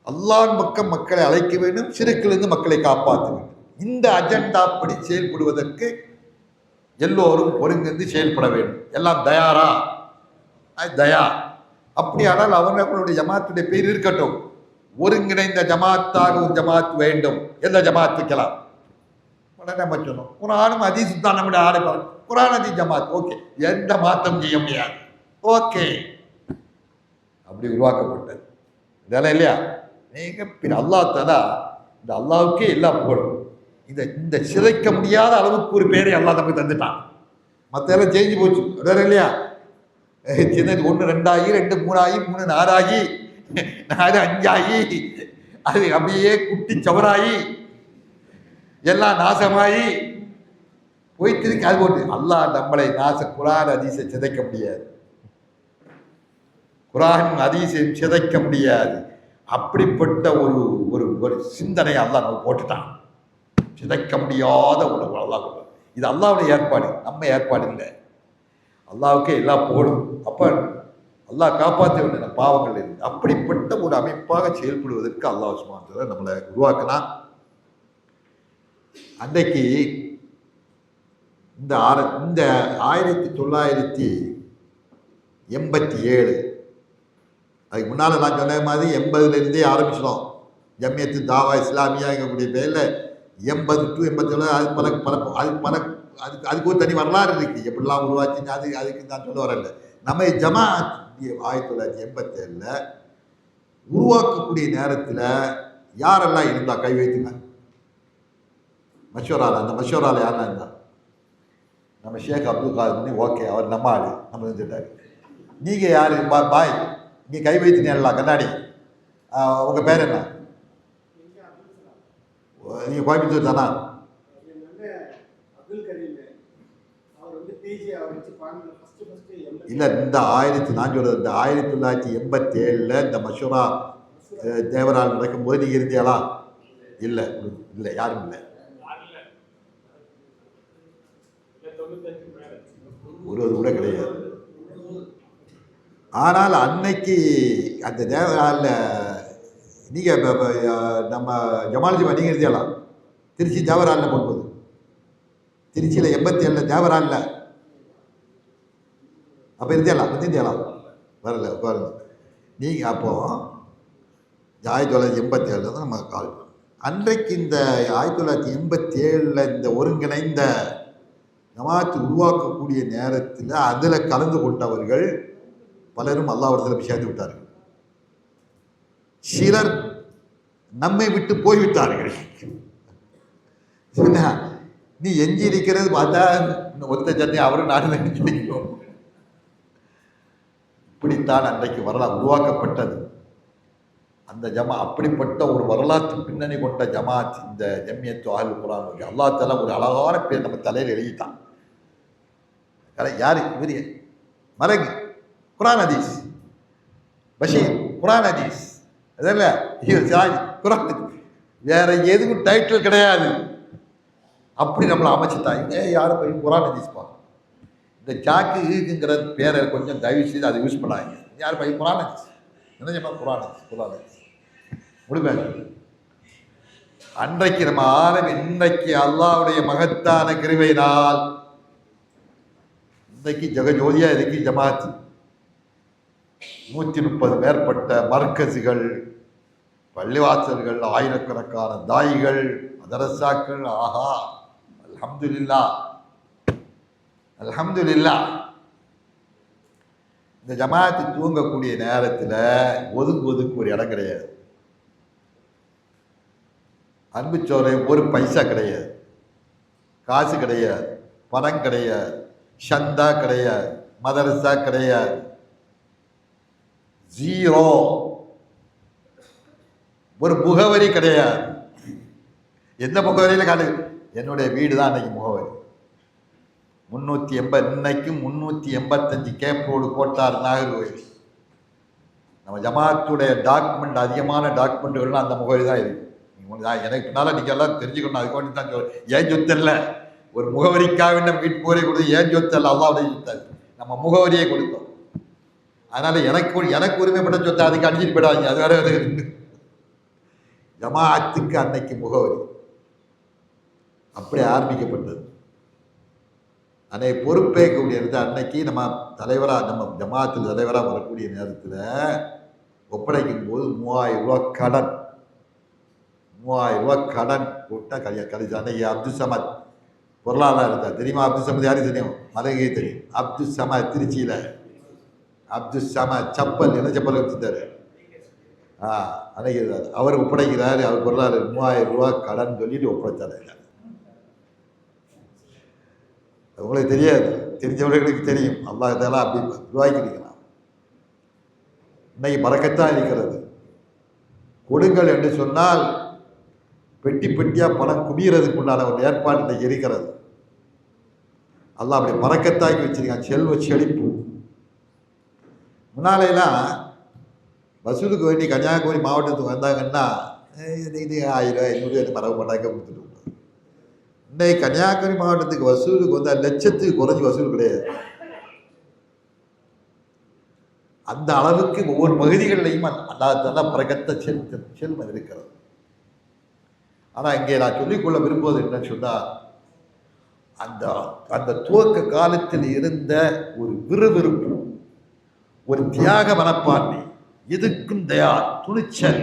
அல்லாஹ் பக்கம் மக்களை அழைக்க வேண்டும், சிறுக்கிலிருந்து மக்களை காப்பாற்ற வேண்டும். இந்த அஜெண்டா படி செயல்படுவதற்கு எல்லோரும் ஒருங்கிணைந்து செயல்பட வேண்டும். எல்லாம் தயாரா? தயா. அப்படியானால் அவர்களுடைய ஜமாத்துடைய பேர் இருக்கட்டும், ஒருங்கிணைந்த ஜமாத்தாக ஒரு ஜமாத் வேண்டும். எந்த ஜமாத் வைக்கலாம்? நம்ம சொன்னோம் குர்ஆனும் ஹதீஸ் தான் நம்முடைய ஆடைப்பாடு. குர்ஆன் ஹதீஸ் ஜமாத், ஓகே, எந்த மாற்றம் செய்ய முடியாது, ஓகே, அப்படி உருவாக்கப்பட்டது. இதெல்லாம் இல்லையா? மிகப்பெரிய அல்லாஹ் தஆலா, இந்த அல்லாஹ்வுக்கே எல்லா புகழும். இந்த சிதைக்க முடியாத அளவுக்கு ஒரு பேரை அல்லாஹ் நமக்கு தந்துட்டான். மற்ற எல்லாம் செஞ்சு போச்சு, வேற இல்லையா? சின்னது 1 2 ஆகி 2 3 ஆகி 3 4 ஆகி 4 5 ஆகி அது அப்படியே குட்டி சவராகி எல்லாம் நாசமாயி போய்த்திருக்கு. அது போட்டு அல்லாஹ் நம்மளை குர்ஆன் ஹதீஸை சிதைக்க முடியாது, குர்ஆன் ஹதீஸை சிதைக்க முடியாது. அப்படிப்பட்ட ஒரு ஒரு ஒரு சிந்தனை அல்லாஹ் நம்ம போட்டுட்டான். சிதைக்க முடியாத ஒரு அல்லாஹ். இது அல்லாஹ்வுடைய ஏற்பாடு, நம்ம ஏற்பாடு இல்லை. அல்லாஹ்வுக்கே எல்லாம் போடும். அப்போ அல்லாஹ் காப்பாற்ற வேண்டிய பாவங்கள் இருக்கு. அப்படிப்பட்ட ஒரு அமைப்பாக செயல்படுவதற்கு அல்லாஹ் சுப்ஹானஹு வ தஆலா நம்மளை உருவாக்கினான். அன்றைக்கு இந்த 1987 அதுக்கு முன்னால் நான் சொன்ன மாதிரி 80லேருந்தே ஆரம்பிச்சிடும். ஜம்மியத்து தாவா இஸ்லாமியா எங்கக்கூடிய பேரில் 80 to 87 அது அதுக்கு ஒரு தனி வரலாறு இருக்குது. எப்படிலாம் உருவாச்சுன்னு அதுக்கு நான் சொல்ல வரல. நம்ம ஜமாஅத் 1987 உருவாக்கக்கூடிய நேரத்தில் யாரெல்லாம் இருந்தா கை வைத்துங்க. மஷூரால், அந்த மஷூரால் யாரெல்லாம் இருந்தா? நம்ம ஷேக் அப்துல் காதர், ஓகே, அவர் நம்ம ஆள், நம்ம இருந்துட்டார். நீங்கள் யார்? பாய், நீங்கள் கை வைத்தினீங்களா? கண்ணாடி, உங்கள் பேர் என்ன? நீங்கள் கோயம்புத்தூர் தானா? இல்லை, இந்த நான் சொல்கிறது இந்த 1987 இந்த மஷூரா தேவரால் நடக்கும்போது நீங்கள் இருந்தீங்களா? இல்லை இல்லை, யாரும் இல்லை. ஒரு கூட கிடையாது. ஆனால் அன்னைக்கு அந்த தேவராலில் நீங்கள் நம்ம ஜமாலஜிமா நீங்கள் இருந்தீங்களா? திருச்சி தேவராலில் போகும்போது, திருச்சியில் 87 தேவராலில் அப்போ இருந்தீங்களா? வரல, பாருங்க. நீங்கள் அப்போது 1987 தான் நம்ம கால். அன்றைக்கு இந்த 1987 இந்த ஒருங்கிணைந்த ஜமாத் உருவாக்கக்கூடிய நேரத்தில் அதில் கலந்து கொண்டவர்கள் பலரும் அல்லாஹ்விடத்தில் சேர்ந்து விட்டார்கள். சிலர் நம்மை விட்டு போய்விட்டார்கள். நீ எஞ்சி இருக்கிறது பார்த்தா ஒத்த சட்டை அவரும் நாடு நினைக்கிறோம். இப்படித்தான் அன்றைக்கு வரலாறு உருவாக்கப்பட்டது. அந்த அப்படிப்பட்ட ஒரு வரலாற்று பின்னணி கொண்ட ஜமாத் இந்த ஜம்மியத்து அல் குர்ஆன். அல்லாஹ் தஆலா ஒரு அழகான பேர் நம்ம தலையில் எழுதிட்டான். யாரு இவர்? மலகு குர்ஆன் ஹதீஸ், பஷீர் குர்ஆன் ஹதீஸ், அதெல்லாம் குர்ஆன், வேற எதுவும் டைட்டில் கிடையாது. அப்படி நம்மளை அமைச்சுட்டாங்க. யாரும் போய் குர்ஆன் ஹதீஸ் பா, இந்த சாக்கு இருக்குங்கிற பேரை கொஞ்சம் தயவு செய்து அதை யூஸ் பண்ணாங்க. யார் போய் குர்ஆன் ஹதீஸ் என்ன குர்ஆன் ஹதீஸ் முடிவாங்க. அன்றைக்கு நம்ம இன்றைக்கு அல்லாஹ்வுடைய மகத்தான கிருபையினால் இன்றைக்கு ஜெகஜோதியா இருக்கு ஜமாத். 130 மேற்பட்ட மர்கசுகள், பள்ளிவாசல்கள், ஆயிரக்கணக்கான தாயிகள், மதரசாக்கள். ஆஹா, அல்ஹம்துலில்லாஹ், அல்ஹம்துலில்லாஹ். இந்த ஜமாத்து தூங்கக்கூடிய நேரத்தில் ஒதுக்கு ஒரு இடம் கிடையாது. அன்புச்சோரை ஒரு பைசா கிடையாது, காசு கிடையாது, பணம் கிடையாது, சந்தா கிடையாது, மதரசா கிடையாது, ஜீரோ. ஒரு முகவரி கிடையாது. எந்த முகவரியில காட்டு? என்னுடைய வீடு தான் அன்னைக்கு முகவரி. 380 இன்னைக்கும் 385 கேப் ரோடு, கோட்டார், நாகர்கோவில். நம்ம ஜமாத்துடைய டாக்குமெண்ட், அதிகமான டாக்குமெண்ட்டுகள்லாம் அந்த முகவரி தான் இருக்கு. எனக்கு பின்னால நீங்க எல்லாம் தெரிஞ்சுக்கணும். அதுக்கு வேண்டி தான் சொல்றேன். ஏன் சொத்து இல்லை, ஒரு முகவரிக்காக நம்ம வீட்டு முகவரி கொடுத்து ஏன் சொத்து இல்லை, அல்லாவுடைய சொத்தாது. நம்ம முகவரியை கொடுத்தோம். அதனால எனக்கு உரிமைப்பட்ட சொத்தை அதுக்கு அடிச்சுட்டு போயிடாதீங்க. அது வேற ஜமாஅத்துக்கு அன்னைக்கு முகவரி அப்படி ஆரம்பிக்கப்பட்டது. அன்னை பொறுப்பேற்கக்கூடிய அன்னைக்கு நம்ம தலைவராக, நம்ம ஜமாஅத்து தலைவராக வரக்கூடிய நேரத்தில் ஒப்படைக்கும் போது 3000 ரூபா கடன், 3000 ரூபா கடன் போட்டால் கழிச்சு. அன்னைக்கு அப்துல் சமத் பொருளாளர் இருந்தார். தெரியுமா? அப்துல் சமத் யாரும் தெரியும்? மலையே தெரியும். அப்துல் சமத் திருச்சியில் அப்துல் சமத் சப்பல், என்ன சப்பல் வச்சுருந்தாரு? அன்னைக்கு அவர் ஒப்படைக்கிறாரு. அவர் பொருளாளர் 3000 ரூபா கடன் சொல்லிட்டு ஒப்படைச்சாரு. உங்களுக்கு தெரியாது, தெரிஞ்சவர்களுக்கு தெரியும். அல்லாஹ் தஆலா அப்படி உருவாக்கியிருக்கிறான். இன்னைக்கு பரக்கத்தான் இருக்கிறது. கொடுங்கள் என்று சொன்னால் பெட்டி பெட்டியாக பணம் குவியறதுக்கு உண்டான ஒரு ஏற்பாடு இன்னைக்கு இருக்கிறது. அல்லாஹ் அப்படி பரக்கத்தாக்கி வச்சிருக்கான். செல்வ செழிப்பு. முன்னாலேலாம் வசூலுக்கு வேண்டி கன்னியாகுமரி மாவட்டத்துக்கு வந்தாங்கன்னா இது 1000 500 மரபு பண்ணாக்க கொடுத்துட்டு. இன்னைக்கு கன்னியாகுமரி மாவட்டத்துக்கு வசூலுக்கு வந்தால் லட்சத்துக்கு குறைஞ்சி வசூல் கிடையாது. அந்த அளவுக்கு ஒவ்வொரு பகுதிகளிலையும் அல்லாஹ் பிரகத்த செல்வம் இருக்கிறது. ஆனால் இங்கே நான் சொல்லிக்கொள்ள விரும்புவது என்னன்னு சொன்னால், அந்த அந்த துவக்க காலத்தில் இருந்த ஒரு விறுவிறுப்பு, ஒரு தியாக மனப்பான்மை, எதுக்கும் தயார், துணிச்சல்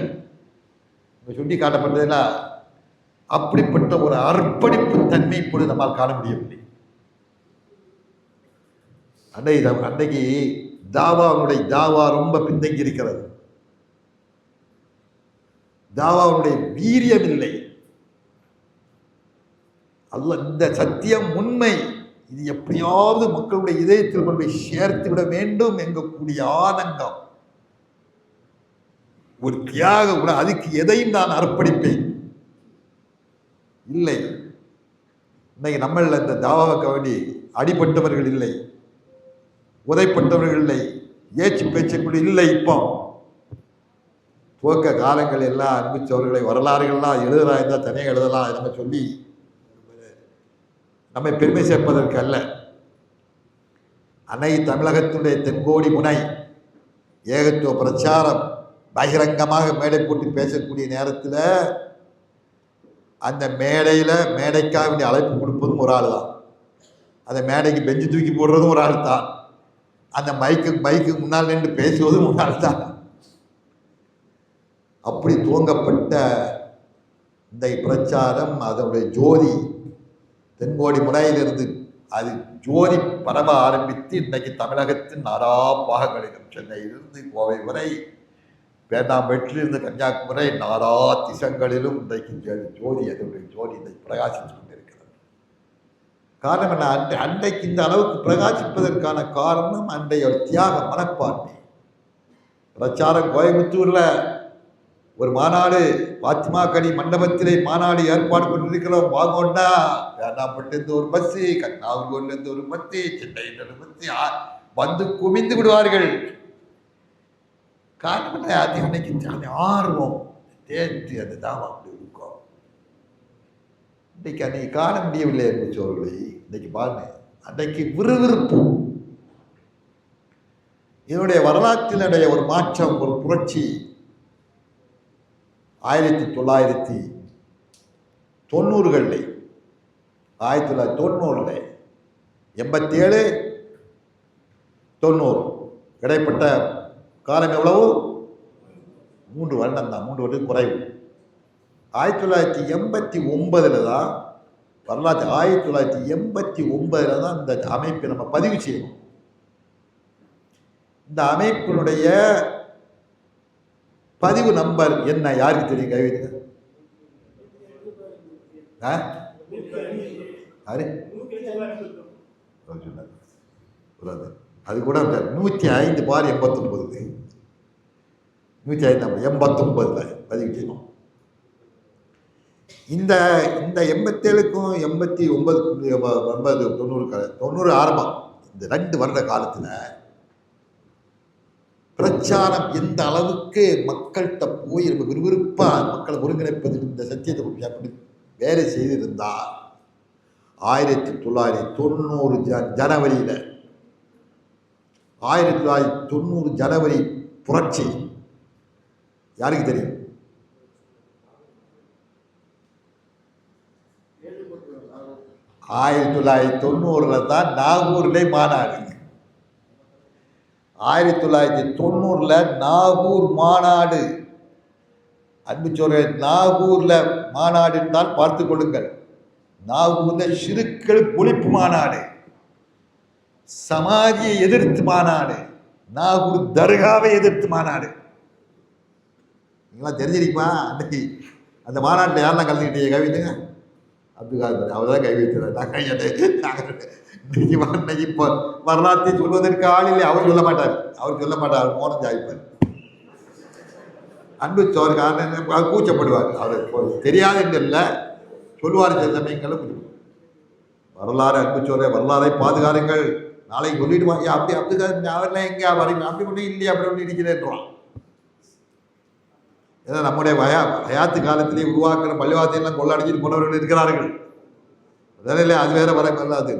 சொல்லி காட்டப்பட்டதுன்னா அப்படிப்பட்ட ஒரு அர்ப்பணிப்பு தன்மை இப்பொழுது நம்மால் காண முடியவில்லை. அன்னைக்கு தாவா ரொம்ப பின்தங்கி இருக்கிறது. தாவாவுடைய வீரியம் இல்லை. அல்ல, இந்த சத்தியம் உண்மை, இது எப்படியாவது மக்களுடைய இதயத்தில் கொண்டு போய் சேர்த்து விட வேண்டும் என்கக்கூடிய ஆனந்தம், ஒரு தியாக கூட. அதுக்கு எதையும் நான் அர்ப்பணிப்பேன் இல்லை. இன்னைக்கு நம்மள இந்த தாவாவுக்கு வேண்டி அடிபட்டவர்கள் இல்லை, உதைப்பட்டவர்கள் இல்லை, ஏச்சு பேச்சக்கூடிய இல்லை. இப்போ துவக்க காலங்கள் எல்லாம் அனுப்பிச்சவர்களை வரலாறுகள்லாம் எழுதுறா இருந்தால் தனியாக எழுதலாம். நம்ம சொல்லி நம்மை பெருமை சேர்ப்பதற்கு அல்ல. அன்னை தமிழகத்துடைய தென்கோடி முனை ஏகத்துவ பிரச்சாரம் பகிரங்கமாக மேடை போட்டு பேசக்கூடிய நேரத்தில் அந்த மேடைக்காக வேண்டிய அழைப்பு கொடுப்பதும் ஒரு ஆள் தான். அந்த மேடைக்கு பெஞ்சு தூக்கி போடுறதும் ஒரு ஆள் தான். அந்த மைக்கு முன்னால் நின்று பேசுவதும் ஒரு ஆள் தான். அப்படி துவங்கப்பட்ட இந்த பிரச்சாரம், அதனுடைய ஜோதி தென்கோடி முனையிலிருந்து அது ஜோதி பரவ ஆரம்பித்து இன்றைக்கு தமிழகத்தின் நாலா பாகங்களிலும், சென்னையிலிருந்து கோவை வரை, பேண்டாம்பேட்டிலிருந்து கன்னியாகுமரி, நாலா திசங்களிலும் இன்றைக்கு ஜோதி, அதனுடைய ஜோதி இன்றைக்கு பிரகாசித்து கொண்டிருக்கிறது. காரணம் என்ன? அன்றைக்கு இந்த அளவுக்கு பிரகாசிப்பதற்கான காரணம் அன்றைய தியாக மனப்பான்மை. பிரச்சாரம் கோயம்புத்தூர்ல ஒரு மாநாடு, பாத்திமா கனி மண்டபத்திலே மாநாடு ஏற்பாடு பண்ணிருக்கிறோம். வாங்கோண்டா வேண்டாம்பட்டிருந்து ஒரு பஸ்ஸு, நாகர்கோவிலிருந்து ஒரு பஸ்ஸு, சென்னையில் ஒரு பஸ்ஸு வந்து குவிந்து விடுவார்கள். காரணம் அது அன்னைக்கு ஆர்வம் தேர்த்து அது தான் அப்படி இருக்கும். இன்னைக்கு அன்னைக்கு காண முடியவில்லை என்பவர்களை இன்னைக்கு பாருங்க. அன்னைக்கு விறுவிறுப்பு, இதனுடைய வரலாற்றினுடைய ஒரு மாற்றம், ஒரு புரட்சி. 1990களில் 1990 87 90 இடைப்பட்ட காலம் எவ்வளவு? 3 வருடம் தான், 3 வருடம் குறைவு. 1989 தான் வரலாற்று, 1989 தான் இந்த அமைப்பை நம்ம பதிவு செய்யணும். இந்த அமைப்பினுடைய பதிவு நம்பர் என்ன யாருக்கு தெரியும்? கைவிடுங்க. அது கூட 105/89 105/89 பதிவு செய்யணும். இந்த 87க்கும் 89க்கும் 80 90 ஆரம்பம், இந்த 2 வருட காலத்தில் பிரச்சாரம் எந்த அளவுக்கு மக்கள்கிட்ட போய் ரொம்ப விறுவிறுப்பாக மக்களை ஒருங்கிணைப்பதில் இந்த சத்தியத்தை பற்றி அப்படி வேலை செய்திருந்தால் 1990 ஜனவரியில் 1990 ஜனவரி புரட்சி யாருக்கு தெரியும்? 1990 தான் நாகூரிலே மாநாடு. 1990 நாகூர் மாநாடு. அன்பு சொல்றேன், நாகூர்ல மாநாடு என்றால் பார்த்து கொள்ளுங்கள். நாகூர்ல ஷிருக்கள் ஒழிப்பு மாநாடு, சமாதியை எதிர்த்து மாநாடு, நாகூர் தர்காவை எதிர்த்து மாநாடு. நீங்களா தெரிஞ்சிருக்குமா? அன்னைக்கு அந்த மாநாட்டில் யாரெல்லாம் கலந்துக்கிட்டீங்க? கவிதைங்க அப்துல் காதர் அவர் தான் கை வைக்கிறார். இன்னைக்கு இப்போ வரலாற்றை சொல்வதற்கு ஆள் இல்லை. அவர் சொல்ல மாட்டார், மோனம் ஜாய்ப்பார். அன்பு சோர்காரன் கூச்சப்படுவார். அவர் தெரியாது என்று இல்லை, சொல்லுவார். சில சமயங்களில் வரலாறு அன்பு சோரை வரலாறை பாதுகாருங்கள், நாளைக்கு சொல்லிடுவாங்க. அப்படி அப்துல் அவர்லாம் எங்கே வரீங்க? அப்படி ஒன்றும் இல்லையா, அப்படி ஒன்று இருக்கிறேன்றான். ஏன்னா நம்முடைய ஹயாத்து காலத்திலே உருவாக்குற பள்ளிவாசையெல்லாம் கொள்ளடிச்சிட்டு போனவர்கள் இருக்கிறார்கள். அதனால அது வேற வர வராது.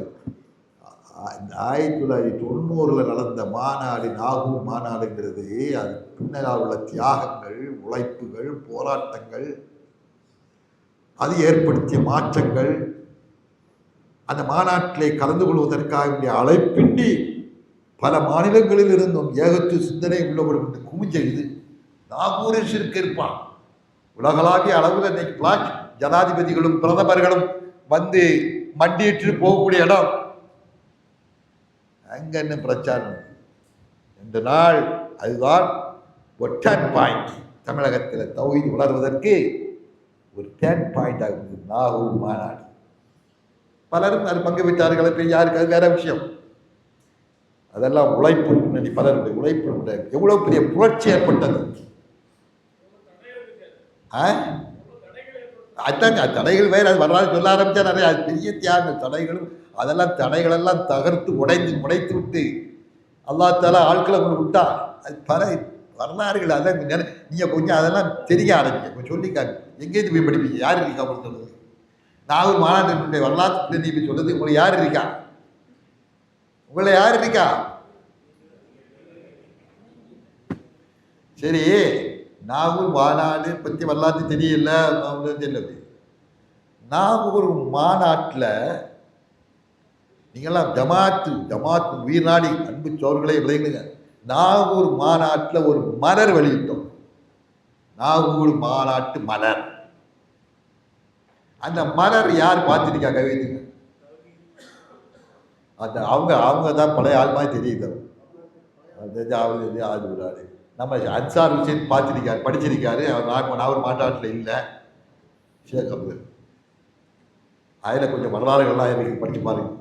1990 நடந்த மாநாடு, நாகூர் மாநாடுங்கிறது, அது பின்னால் உள்ள தியாகங்கள், உழைப்புகள், போராட்டங்கள், அது ஏற்படுத்திய மாற்றங்கள், அந்த மாநாட்டிலே கலந்து கொள்வதற்காக அழைப்பின்றி பல மாநிலங்களில் இருந்தும் ஏகத்து சிந்தனை உள்ளவர்கள் குமிஞ்ச இது நாகூரிற்கு இருப்பான். உலகளாவிய அளவில் இன்னைக்கு பிளாக் ஜனாதிபதிகளும் பிரதமர்களும் வந்து மண்டியிட்டு போகக்கூடிய இடம் அங்கன்னு பிரச்சாரம். இந்த நாள் அதுதான் ஒரு டேர்ன் பாயிண்ட். தமிழகத்தில் தௌஹீத் வளர்வதற்கு ஒரு டேர்ன் பாயிண்ட் ஆகுது நாகூர் மாநாடு. பலரும் அது பங்கு பெற்றார்கள், யாருக்கு அது வேற விஷயம். அதெல்லாம் உழைப்பு முன்னணி, பலருடைய உழைப்பு முன்னணி. எவ்வளவு பெரிய புரட்சி ஏற்பட்டது. அதான் தடைகள் வேறு, அது வரலாறு சொல்ல ஆரம்பித்தா நிறைய அது பெரிய தியாகங்கள். தடைகளும் அதெல்லாம் தடைகளெல்லாம் தகர்த்து உடைத்து விட்டு அல்லாஹ் தஆலா ஆட்களை கொண்டு விட்டா அது பல வரலாறுகள். அதான் நீங்கள் கொஞ்சம் அதெல்லாம் தெரிய ஆரம்பிங்க, கொஞ்சம் சொல்லிக்காங்க. எங்கேருந்து போய் படிப்பீங்க? யார் இருக்கா அப்படின்னு சொல்லுது? நாகூர் மாநாட்டினுடைய வரலாற்று நீ போய் சொல்லுது. உங்களுக்கு யார் இருக்கா? உங்களை யார் இருக்கா? சரி, நாகூர் மாநாடு பற்றி வரலாற்று தெரியல. நாகூர் மாநாட்டில் நீங்களாம் ஜமாத்து உயிர் நாடி அன்பு சோர்களே விளையுங்க. நாகூர் மாநாட்டில் ஒரு மலர் வெளியிட்டோம். நாகூர் மாநாட்டு மலர். அந்த மலர் யார் பார்த்துருக்கா? கவிதைங்க அந்த அவங்க தான் பழைய ஆள் மாதிரி தெரியுது. அது நம்ம அன்சார் ஹுசேன் பார்த்துருக்காரு, படிச்சிருக்காரு. அவர் நாகூர் மாநாட்டில் இல்லை. ஷேக் அப்துல் அதில் கொஞ்சம் வரலாறுகள்லாம் இருக்கு, படித்து பாருங்க.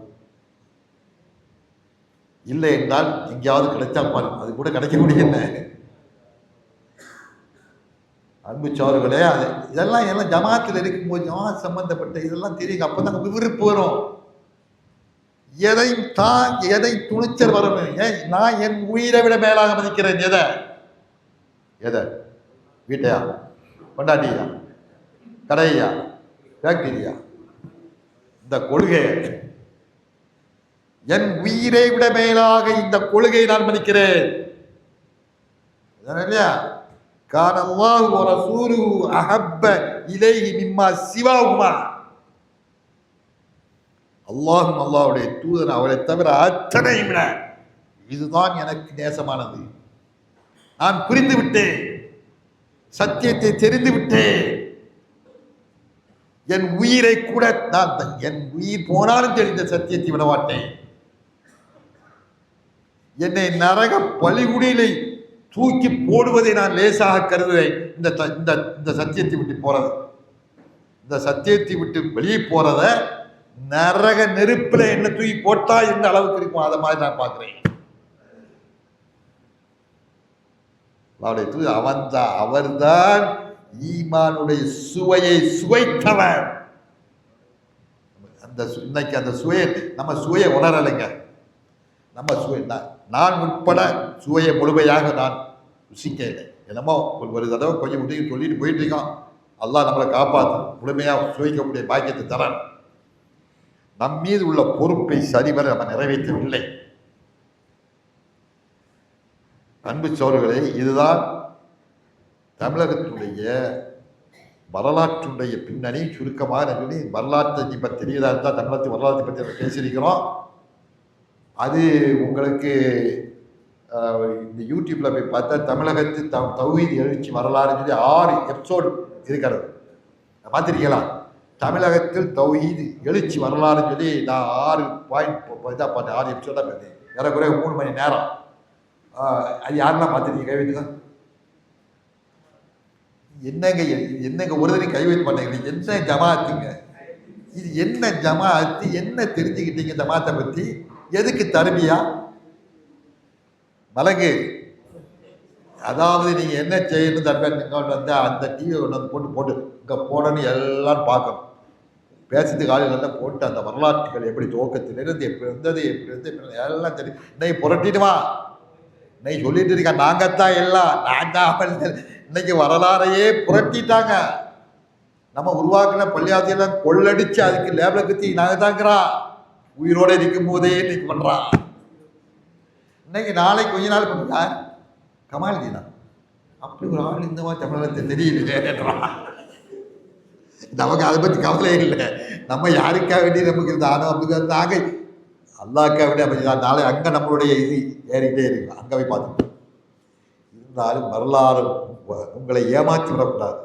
இல்லை என்றால் எங்கேயாவது கிடைச்சா பாருங்க, அது கூட கிடைக்க முடியல. அன்பு சோர்களே, அது இதெல்லாம் ஜமாத்தில் இருக்கும்போது ஜமாத் சம்பந்தப்பட்ட இதெல்லாம் தெரியுங்க. அப்போ தான் விருப்பு வரும். எதை துணிச்சல் வரணும். நான் என் உயிரை விட மேலாக மதிக்கிறேன். எதை? வீட்டையா, கொண்டாட்டியா, கடையா, ஃபேக்டரியா? இந்த கொள்கை, என் உயிரை விட மேலாக இந்த கொள்கையை நான் மதிக்கிறேன். இல்லையா? கான அல்லாஹு வ ரசூலுஹு அஹப்ப இலைஹி மிம்மா சிவாஹுமா. அல்லாஹும் அல்லாஹ்வுடைய தூதர் அவரை தவிர அத்தனை விட இதுதான் எனக்கு நேசமானது. நான் புரிந்து விட்டேன், சத்தியத்தை தெரிந்து விட்டேன். என் உயிரை கூட நான் என் உயிர் போனாலும் தெரிந்த சத்தியத்தை விடமாட்டேன். என்னை நரக பலிகுடியிலே தூக்கி போடுவதை நான் லேசாக கருதுவேன். இந்த சத்தியத்தை விட்டு போறது, இந்த சத்தியத்தை விட்டு வெளியே போறத நரக நெருப்புல என்ன தூக்கி போட்டா எந்த அளவுக்கு இருக்கும் அதை மாதிரி நான் பார்க்கிறேன். அவர்தான் ஈமானுடைய சுவையை சுவைத்தவர். இன்னைக்கு அந்த சுவையை நம்ம சுவையை உணரலைங்க. நம்ம சுவை நான் உட்பட சுவையை முழுமையாக நான் ருசிக்கலை. என்னமோ ஒரு தடவை கொஞ்சம் விட்டு சொல்லிட்டு போயிட்டு இருக்கோம். அல்லாஹ் நம்மளை காப்பாற்று, முழுமையாக சுவைக்கக்கூடிய பாக்கியத்தை தரான். நம் மீது உள்ள பொறுப்பை சரிவர நம்ம நிறைவேற்றவில்லை. அன்பு சோழர்களே, இதுதான் தமிழகத்துடைய வரலாற்றுடைய பின்னணி. சுருக்கமாக சொல்லி வரலாற்றை பற்றி தெரியதா இருந்தால் தமிழகத்து வரலாற்றை பற்றி நம்ம பேசியிருக்கிறோம். அது உங்களுக்கு இந்த யூடியூப்ல போய் பார்த்தா தமிழகத்து தௌஹீத் எழுச்சி வரலாறு சொல்லி 6 எபிசோடு இருக்கிறது, பார்த்துருக்கீங்களா? தமிழகத்தில் தௌஹீத் எழுச்சி வரலாறு சொல்லி நான் 6 பாயிண்ட் தான் பார்த்தேன். 6 எபிசோட் தான் பார்த்தேன், ஏறக்குறைய 3 மணி நேரம். அது யாரெல்லாம் பார்த்துருக்கீங்க? கை வைத்துக்க. என்னங்க ஒரு தடவை கை வைத்து மாட்டேங்கிறீங்க? என்ன ஜமாத்துங்க இது? என்ன ஜமாத்து? என்ன தெரிஞ்சுக்கிட்டீங்க ஜமாத்தை பற்றி? எதுக்கு தருமியா மலங்கு? அதாவது நீங்க என்ன செய்யணும் தர்மம் வந்து அந்த டிவியை கொண்டு வந்து போட்டு இங்கே போடணும், எல்லாரும் பார்க்கணும். பேசுறதுக்கு ஆளுநர் போட்டு அந்த வரலாற்றுகள் எப்படி துவக்கத்திலிருந்து எப்படி இருந்தது, எப்படி இருந்து எல்லாம் தெரியும். இன்னைக்கு புரட்டிடுமா? இன்னைக்கு சொல்லிட்டு இருக்கா நாங்கத்தான் எல்லாம், நான் தான். இன்னைக்கு வரலாறையே புரட்டிட்டாங்க. நம்ம உருவாக்கின பள்ளியாசையெல்லாம் கொள்ளடிச்சு அதுக்கு லேபிள கத்தி நாங்கள் தாங்கிறோம். உயிரோட இருக்கும் போதே இன்னைக்கு பண்றான். இன்னைக்கு நாளைக்கு கொஞ்ச நாள் பண்ணுங்க கமால்தீனா அப்படி ஒரு ஆள் இந்த மாதிரி தமிழகத்தை தெரியலையேன்றான். நமக்கு அதை பற்றி கவலை இல்லை. நம்ம யாருக்காக வேண்டி நமக்கு இந்த ஆணவம் அப்படி நாங்கள் அல்லாக்காக வேண்டி அப்படி நாளை அங்கே நம்மளுடைய இது ஏறிக்கிட்டே இருக்கு. அங்கே போய் பார்த்துக்கணும். இருந்தாலும் வரலாறு உங்களை ஏமாற்றி விடக்கூடாது.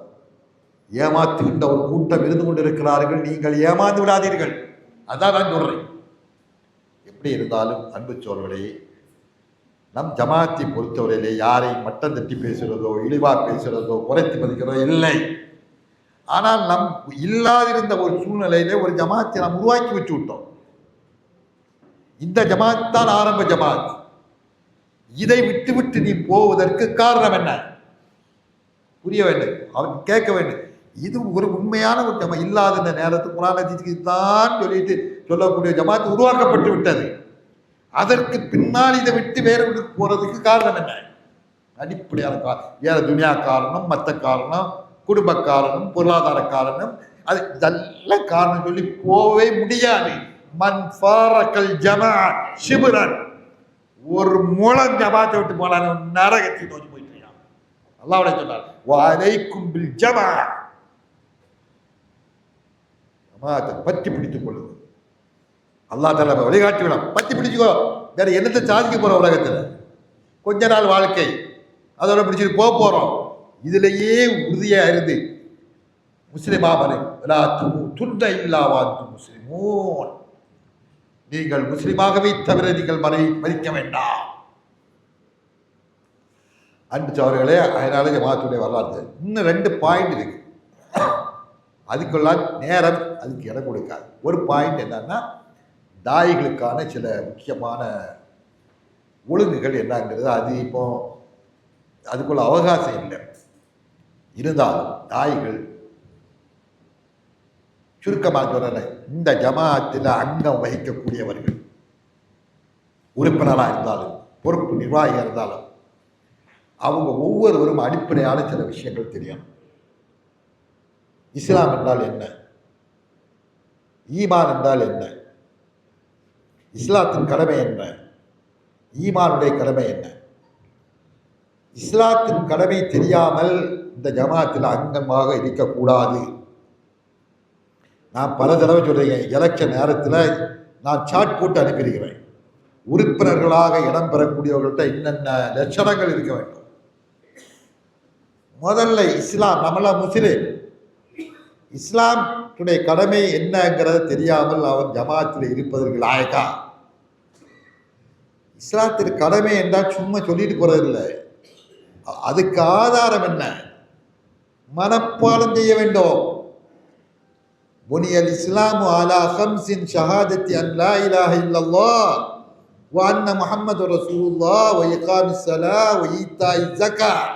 ஏமாற்றுகின்ற ஒரு கூட்டம் இருந்து கொண்டிருக்கிறார்கள், நீங்கள் ஏமாந்து விடாதீர்கள். அதான் நான் சொல்றேன். எப்படி இருந்தாலும் அன்பு சோழர்களே, நம் ஜமாத்தை பொறுத்தவரையிலே யாரை மட்டம் தட்டி பேசுகிறதோ இழிவா பேசுகிறதோ குறைத்து மதிக்கிறதோ இல்லை. ஆனால் நம் இல்லாதிருந்த ஒரு சூழ்நிலையிலே ஒரு ஜமாத்தை நாம் உருவாக்கி வச்சு விட்டோம். இந்த ஜமாத் தான் ஆரம்ப ஜமாத். இதை விட்டு விட்டு நீ போவதற்கு காரணம் என்ன? புரிய வேண்டும், அவன் கேட்க வேண்டும். இது ஒரு உண்மையான ஒரு ஜமாத். இல்லாத நேரத்துக்கு குர்ஆன் ஹதீஸ்க்கு தான் சொல்லிட்டு சொல்லக்கூடிய ஜமாத் உருவாக்கப்பட்டு விட்டது. அதற்கு பின்னால் இதை விட்டு வேற விட்டு போறதுக்கு காரணம் என்ன? அடிப்படையான காரணம் வேற துனியா காரணம், மற்ற காரணம், குடும்ப காரணம், பொருளாதார காரணம், அது நல்ல காரணம் சொல்லி போவே முடியாது. மன் ஃபாரக்கல் ஜமாஅத் ஷிப்ரன், ஒரு முழம் ஜமாத்தை விட்டு போனாலும் நரகத்தை நோக்கி போயிட்டு இருக்கான். அல்லாஹ்வுடைய சொன்னார் வஅலைக்கும் பில் ஜமாஅ, ஜமாத்தை பற்றி பிடித்துக் கொள்ளுங்க. அல்லாஹ் தஆலா வழிகாட்டி விடும். பற்றி பிடிச்சுக்கோ. வேற என்னத்தை சாதிக்க போற உலகத்துல? கொஞ்ச நாள் வாழ்க்கை, அதோட பிடிச்சிட்டு போக போறோம். இதுலேயே உறுதியா இருந்து முஸ்லிமா துன்ன இல்லாவாத்து முஸ்லிமூன், நீங்கள் முஸ்லிமாகவே தவிர நீங்கள் மறிக்க வேண்டாம். அன்பு சோழர்களே, அதனால ஜமாத்துடைய வரலாறு இன்னும் 2 பாயிண்ட் இருக்கு. அதுக்குள்ளாம் நேரம் அதுக்கு இடம் கொடுக்காது. ஒரு பாயிண்ட் என்னன்னா, தாயிகளுக்கான சில முக்கியமான ஒழுங்குகள் என்னங்கிறது. அது இப்போ அதுக்குள்ள அவகாசம் இல்லை. இருந்தாலும் தாய்கள் சுருக்கமாக சொல்றேன், இந்த ஜமாத்தில் அங்கம் வகிக்கக்கூடியவர்கள் உறுப்பினராக இருந்தாலும் பொறுப்பு நிர்வாகியாக இருந்தாலும் அவங்க ஒவ்வொருவரும் அடிப்படையான சில விஷயங்கள் தெரியணும். இஸ்லாம் என்றால் என்ன? ஈமான் என்றால் என்ன? இஸ்லாத்தின் கடமை என்ன? ஈமானுடைய கடமை என்ன? இஸ்லாத்தின் கடமை தெரியாமல் இந்த ஜமாத்தில் அங்கமாக இருக்கக்கூடாது. நான் பல தடவை சொல்றேன், எலெக்ஷன் நேரத்தில் நான் சாட் போட்டு அனுப்பியிருக்கிறேன். உறுப்பினர்களாக இடம் பெறக்கூடியவர்கள்ட்ட என்னென்ன லட்சணங்கள் இருக்க வேண்டும், முதல்ல இஸ்லாம், நம்மள முஸ்லிம், இஸ்லாமுடைய கடமை என்னங்கிறத தெரியாமல் அவன் ஜமாத்தில் இருப்பதற்கு லாயக்கா? இஸ்லாத்திற்கு கடமை என்றால் சும்மா சொல்லிட்டு போறதில்லை, அதுக்கு ஆதாரம் என்ன, மனப்பாடம் செய்ய வேண்டும். புனியல் இஸ்லாமு அலா ஹம்சின் ஷஹாதத்தி அன் லா இலாஹ இல்லல்லாஹ் வ அன்ன முஹம்மது ரசூலுல்லாஹ் வ இகாமிஸ் ஸலாஹ் வ ஈத்தாஇ ஸகாத்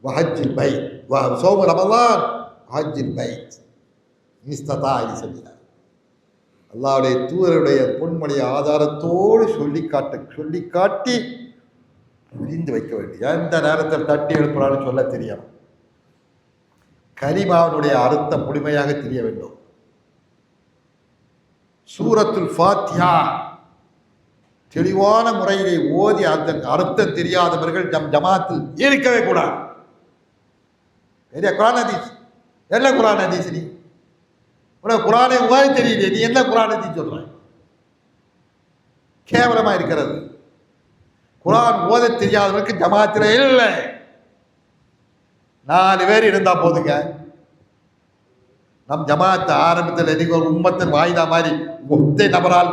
வ ஹஜ்ஜில் பைத் வ ஸௌம் ரமலான் ஹஜ்ஜில் பைத் இஸ்ததா சபீலா. அல்லாஹ்வுடைய தூதருடைய பொன்மொழி ஆதாரத்தோடு சொல்லி காட்டி புரிந்து வைக்க வேண்டும். எந்த நேரத்தில் தட்டி எழுப்புறான்னு சொல்ல தெரியும். கலிமாவுடைய அர்த்தம் முழுமையாக தெரிய வேண்டும். சூரத்துல் ஃபாத்திஹா தெளிவான முறையிலே ஓதி அதன் அர்த்தம் தெரியாதவர்கள் ஜமாத்தில் இருக்கவே கூடாது. குரான் ஹதீஸ் என்ன குரான் ஹதீஸ்? நீ உனக்கு குரானை ஓதி தெரியல, நீ என்ன குரான் ஹதீஸ் சொல்ற? கேவலமா இருக்கிறது. குரான் ஓத தெரியாதவருக்கு ஜமாத்தில் இல்லை. 4 பேர் இருந்தா போதுங்க. நம் ஜமாத்தை ஆரம்பத்தில் இன்னைக்கு ஒரு உம்மத்தின் வாய்தா மாதிரி ஒத்தை நபரால்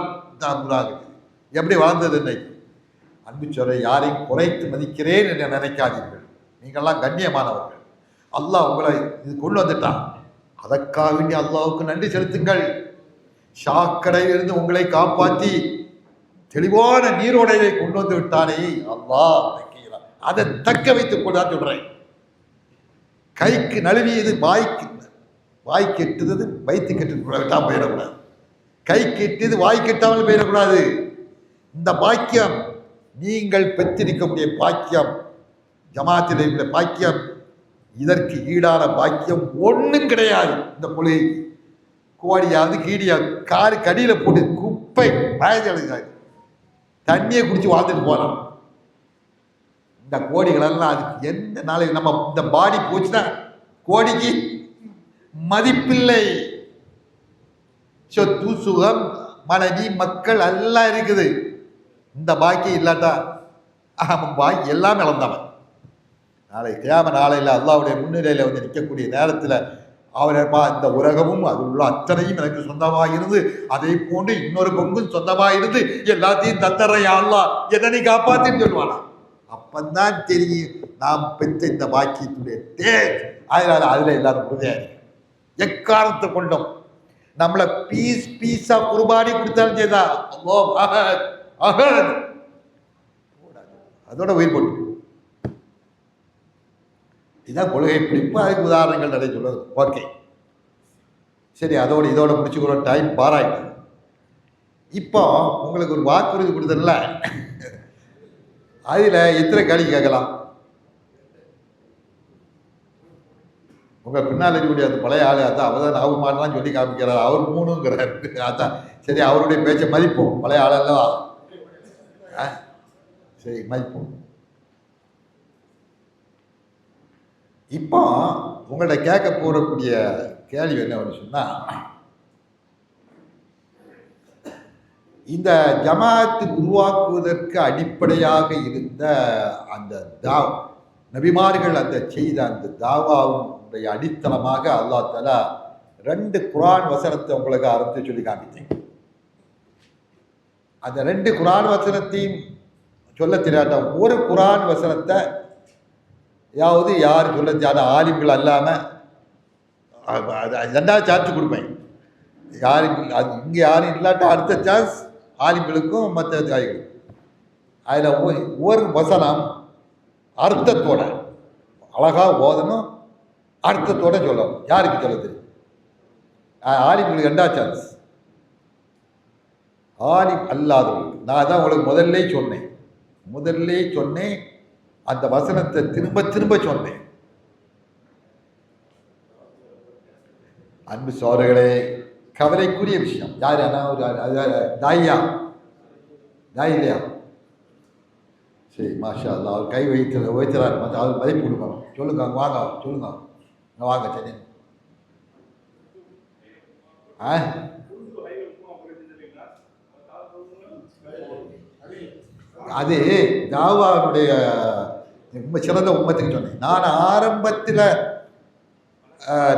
எப்படி வாழ்ந்தது இன்னைக்கு? அன்பு சொல்ல, யாரையும் குறைத்து மதிக்கிறேன் என்று நினைக்காதீர்கள். நீங்கள்லாம் கண்ணியமானவர்கள். அல்லாஹ் உங்களை இது கொண்டு வந்துட்டான். அதற்காக வேண்டி அல்லாஹ்வுக்கு நன்றி செலுத்துங்கள். ஷாக்கடையிலிருந்து உங்களை காப்பாற்றி தெளிவான நீரோடையை கொண்டு வந்து விட்டானே அல்லாஹ், அதை தக்க வைத்துக் கொண்டான்னு சொல்றேன். கைக்கு நழுவியது வாய்க்கு எட்டுறது வயிற்று கெட்டு போயிடக்கூடாது. கைக்கு எட்டியது வாய்க்கு எட்டாமல் போயிடக்கூடாது. இந்த பாக்கியம் நீங்கள் பெற்றிருக்கக்கூடிய பாக்கியம், ஜமாத்தில் இருக்கிற பாக்கியம், இதற்கு ஈடான பாக்கியம் ஒன்றும் கிடையாது. இந்த கொலை கோடியாவது கீடியாவது காரு கடியில் போட்டு குப்பை பயஞ்சு தண்ணியை குடிச்சு வாழ்ந்துட்டு போறோம். இந்த கோடிகளெல்லாம் அதுக்கு எந்த நாளைக்கு நம்ம இந்த பாடி போச்சுன்னா கோடிக்கு மதிப்பில்லை. சொத்து சுகம் மனைவி மக்கள் எல்லாம் இருக்குது. இந்த பாக்கி இல்லாட்டா அவன் பாக்கி எல்லாம் இழந்தவன். நாளை கியாம நாளையில் அல்லாஹ்வுடைய முன்னிலையில் வந்து நிற்கக்கூடிய நேரத்தில் அவரப்பா இந்த உலகமும் அது உள்ள அத்தனையும் எனக்கு சொந்தமாக இருந்து அதே போன்று இன்னொரு பங்கும் சொந்தமாக இருந்து எல்லாத்தையும் தந்தரையா அல்லாஹ் என்னை நீ காப்பாத்தின்னு சொல்லுவானா. அப்பந்தான் தெரியும் நாம் பெற்ற இந்த பாக்கியத்துடைய தேர். அதனால அதுல எல்லாரும் உறுதியாக எக்காரணத்தை கொண்டோம் நம்மளை பீஸா குர்பானி கொடுத்தாலும் செய்தா அதோட உயிர் போட்டு இதான் கொள்கை பிடிப்பு. அதுக்கு உதாரணங்கள் நிறைய சொல்லுவது. ஓகே சரி, இதோட முடிச்சுக்கிறோம். டைம் பாராயிட்டு இப்போ உங்களுக்கு ஒரு வாக்குறுதி கொடுத்தல, அதில் எத்தனை கேள்வி கேட்கலாம்? உங்கள் பின்னால் இருக்கக்கூடிய அந்த பழைய ஆள் அதான் அவதான் நாவுமானலாம் சொல்லி காமிக்கிறார். அவர் 3ங்கிறார். அதான் சரி, அவருடைய பேச்சை மதிப்போம். பழைய ஆளல்லவா, சரி மதிப்போம். இப்போ உங்கள்ட்ட கேட்க போறக்கூடிய கேள்வி என்ன சொன்னா, இந்த ஜமாத்து உருவாக்குவதற்கு அடிப்படையாக இருந்த அந்த நபிமார்கள் அந்த செய்த அந்த தாவாவுடைய அடித்தளமாக அல்லாஹ் தஆலா 2 குர்ஆன் வசனத்தை உங்களுக்கு ஆரம்பித்து சொல்லி காமித்தேன். அந்த 2 குர்ஆன் வசனத்தையும் சொல்ல தெரியாத ஒரு குர்ஆன் வசனத்தை யாவது யார் சொல்ல தெரியாத ஆலிம்கள் அல்லாமல் 2வது சார்ஜ் கொடுப்பேன். யாருக்கு அது இங்கே யாரும் இல்லாட்டா அடுத்த சான்ஸ் ஆலிம்களுக்கும் மற்ற தாய்களுக்கும். அதில் ஒரு வசனம் அர்த்தத்தோட அழகாக ஓதணும், அர்த்தத்தோட சொல்லணும். யாருக்கு சொல்ல தெரியும்? ஆலிம்களுக்கு 2வது சான்ஸ். ஆலிம் அல்லாதவங்களுக்கு நான் தான் உங்களுக்கு முதல்ல சொன்னேன். அந்த வசனத்தை திரும்ப சொன்னேன். அன்பு சோதர்களே, கவலைக்குரிய விஷயம். யார் ஒரு தாயா இல்லையா? சரி, மாஷா அல்லாஹ். அவர் கை வைக்கிறார். அவர் மதிப்பு கொடுக்கணும். சொல்லுங்க, வாங்க சொல்லுங்க, வாங்க. சரி, அது தாவாவுடைய சிறந்த உம்மத்துக்கு சொன்னேன். நான் ஆரம்பத்தில்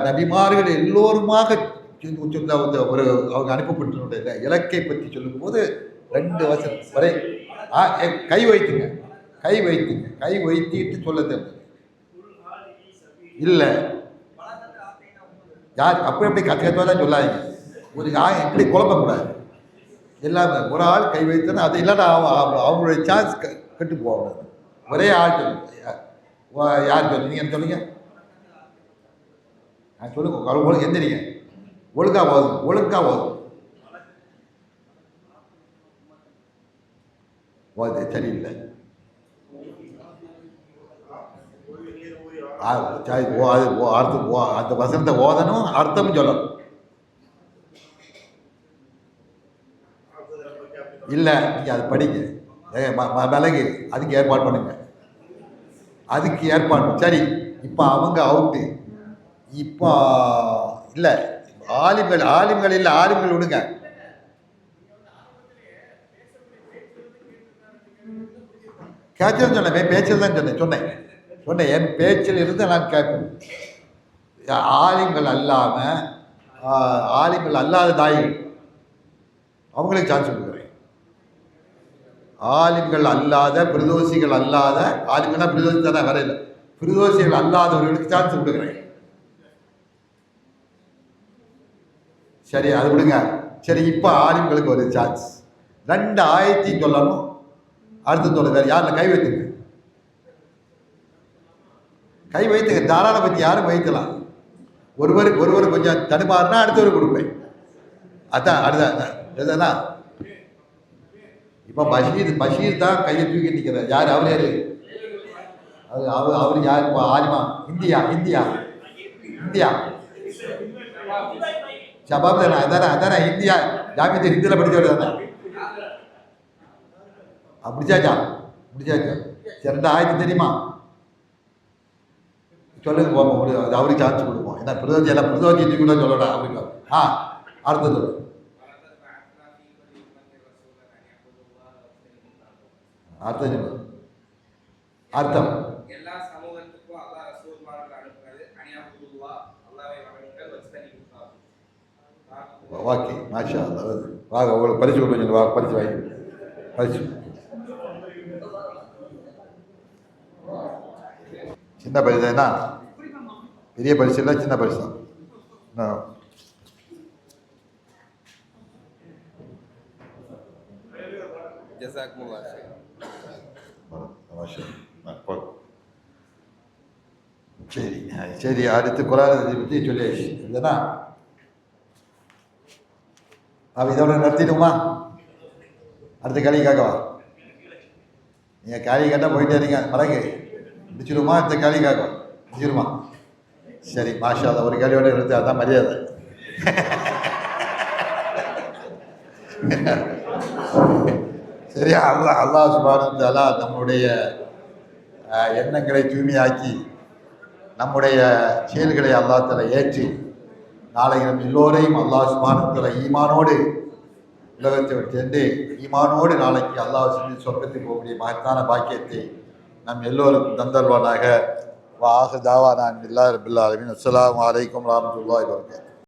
நபிமார்கள் எல்லோருமாக ஒரு அவங்க அனுப்பப்பட்ட இலக்கை பற்றி சொல்லும்போது 2 வசனம் வரை கை வைத்துங்க, கை வைத்திட்டு சொல்ல தெரிஞ்சது இல்லை. யார் அப்படி கற்றுக்கத்தான் சொல்லாதீங்க. ஒரு எப்படி குழப்பக்கூடாது. எல்லாமே ஒரு ஆள் கை வைத்தனா அது இல்லைன்னா அவங்களுடைய சான்ஸ் கெட்டு போகணும். ஒரே ஆள் சொல்லுங்க. யார் சொல்லுங்க? நீங்கள் சொல்லுங்க. சொல்லுங்க. எந்திரிங்க. ஒழுங்காக ஓதும். சரியில்லை. அந்த வசனத்தை ஓதணும், அர்த்தம் சொல்லணும். இல்லை நீங்கள் அது படிங்க, விலகு, அதுக்கு ஏற்பாடு பண்ணுங்க. சரி. இப்போ அவங்க அவுட்டு. இப்போ இல்லை ஆலிம்கள் இல்லை, ஆலிம்கள் விடுங்க. கேட்சல் சொன்னேன், பேச்சில் தான் சொன்னேன். என் பேச்சில் இருந்து நான் கேட்பேன். ஆலிம்கள் அல்லாத தாய்கள் அவங்களுக்கு சான்ஸ் கொடுக்குறேன். ஆலிம்கள் அல்லாத பிரதோசிகள் அல்லாத ஆலிம்கள்னா பிரதோசி தானே வரையில பிரதோசிகள் அல்லாதவர்களுக்கு சான்ஸ் கொடுக்குறேன். சரி, அது விடுங்க. சரி, இப்போ ஆலிம்களுக்கு ஒரு சான்ஸ். 2 ஆயத்தையும் சொல்லணும், அடுத்து சொல்ல. வேறு யாரில் கை வைத்துங்க. தாராள பற்றி யாரும் வைக்கலாம். ஒருவர் கொஞ்சம் தடுமாறுனா அடுத்தவர் கொடுப்பேன். அதான் அதுதான். இப்போ பஷீர் தான் கையை தூக்கி நிற்கிறார். யார்? அவர் யார்? இப்போ ஆலிமா இந்தியா ஷபாப் தானே? அதானே இந்தியா ஜாமியத்தில் ஹிந்தியில் படித்தவர் தானே? முடிச்சாச்சா? 2 ஆயத்து தெரியுமா? சொல்லுங்க போவோம். அவருக்கு சான்ஸ் கொடுப்போம். ஏன்னா பிரதோஜி கூட சொல்லலாம் அவருக்கு. அடுத்தது அர்த்தம் எல்லா சமூகத்துக்கும் அல்லாஹ் ரசூலுல்லாஹி அனுப்புறது அனியபுல்லாஹ், அல்லாஹ்வை வணங்குங்கள், வஸ்தனிபுல்லாஹ். ஓகே, மாஷா அல்லாஹ். வாங்க, உங்களுக்கு பரிசு கொடுங்க. வா, பரிசு வாங்கி. பரிசு சின்ன பரிசு என்ன? பெரிய பரிசு இல்லை, சின்ன பரிசு தான். சரி, அடுத்து குரானை பற்றி சொல்லியாச்சு இல்லைன்னா இதோட நிறுத்திடுமா? அடுத்த கேள்வி கேட்கவா? நீங்கள் கேள்வி கேட்டால் போயிட்டே இருங்க. மறங்க முடிச்சிடுமா? அடுத்த கேள்வி கேட்கவா? முடிச்சிடுமா? சரி, மாஷா அல்லாஹ். ஒரு கேள்வியோட நிறுத்தி, அதான் மரியாதை. சரியா? அல்லாஹ் சுப்ஹானஹு வ தஆலா நம்முடைய எண்ணங்களை தூய்மையாக்கி நம்முடைய செயல்களை அல்லாஹ் தஆலா ஏற்றி நாளை நம் எல்லோரையும் அல்லாஹ் சுப்ஹானஹு வ தஆலா ஈமானோடு உலகத்தை விட்டு ஈமானோடு நாளைக்கு அல்லாஹ் செஞ்சு சொர்க்கத்துக்கு போகக்கூடிய மகத்தான பாக்கியத்தை நம் எல்லோருக்கும் தந்தல்வானாக. வாஹு தாவானா அல்ஹம்துலில்லாஹி ரப்பில் ஆலமீன். அஸ்ஸலாமு அலைக்கும் வரஹ்மத்துல்லாஹி வபரகாத்துஹு.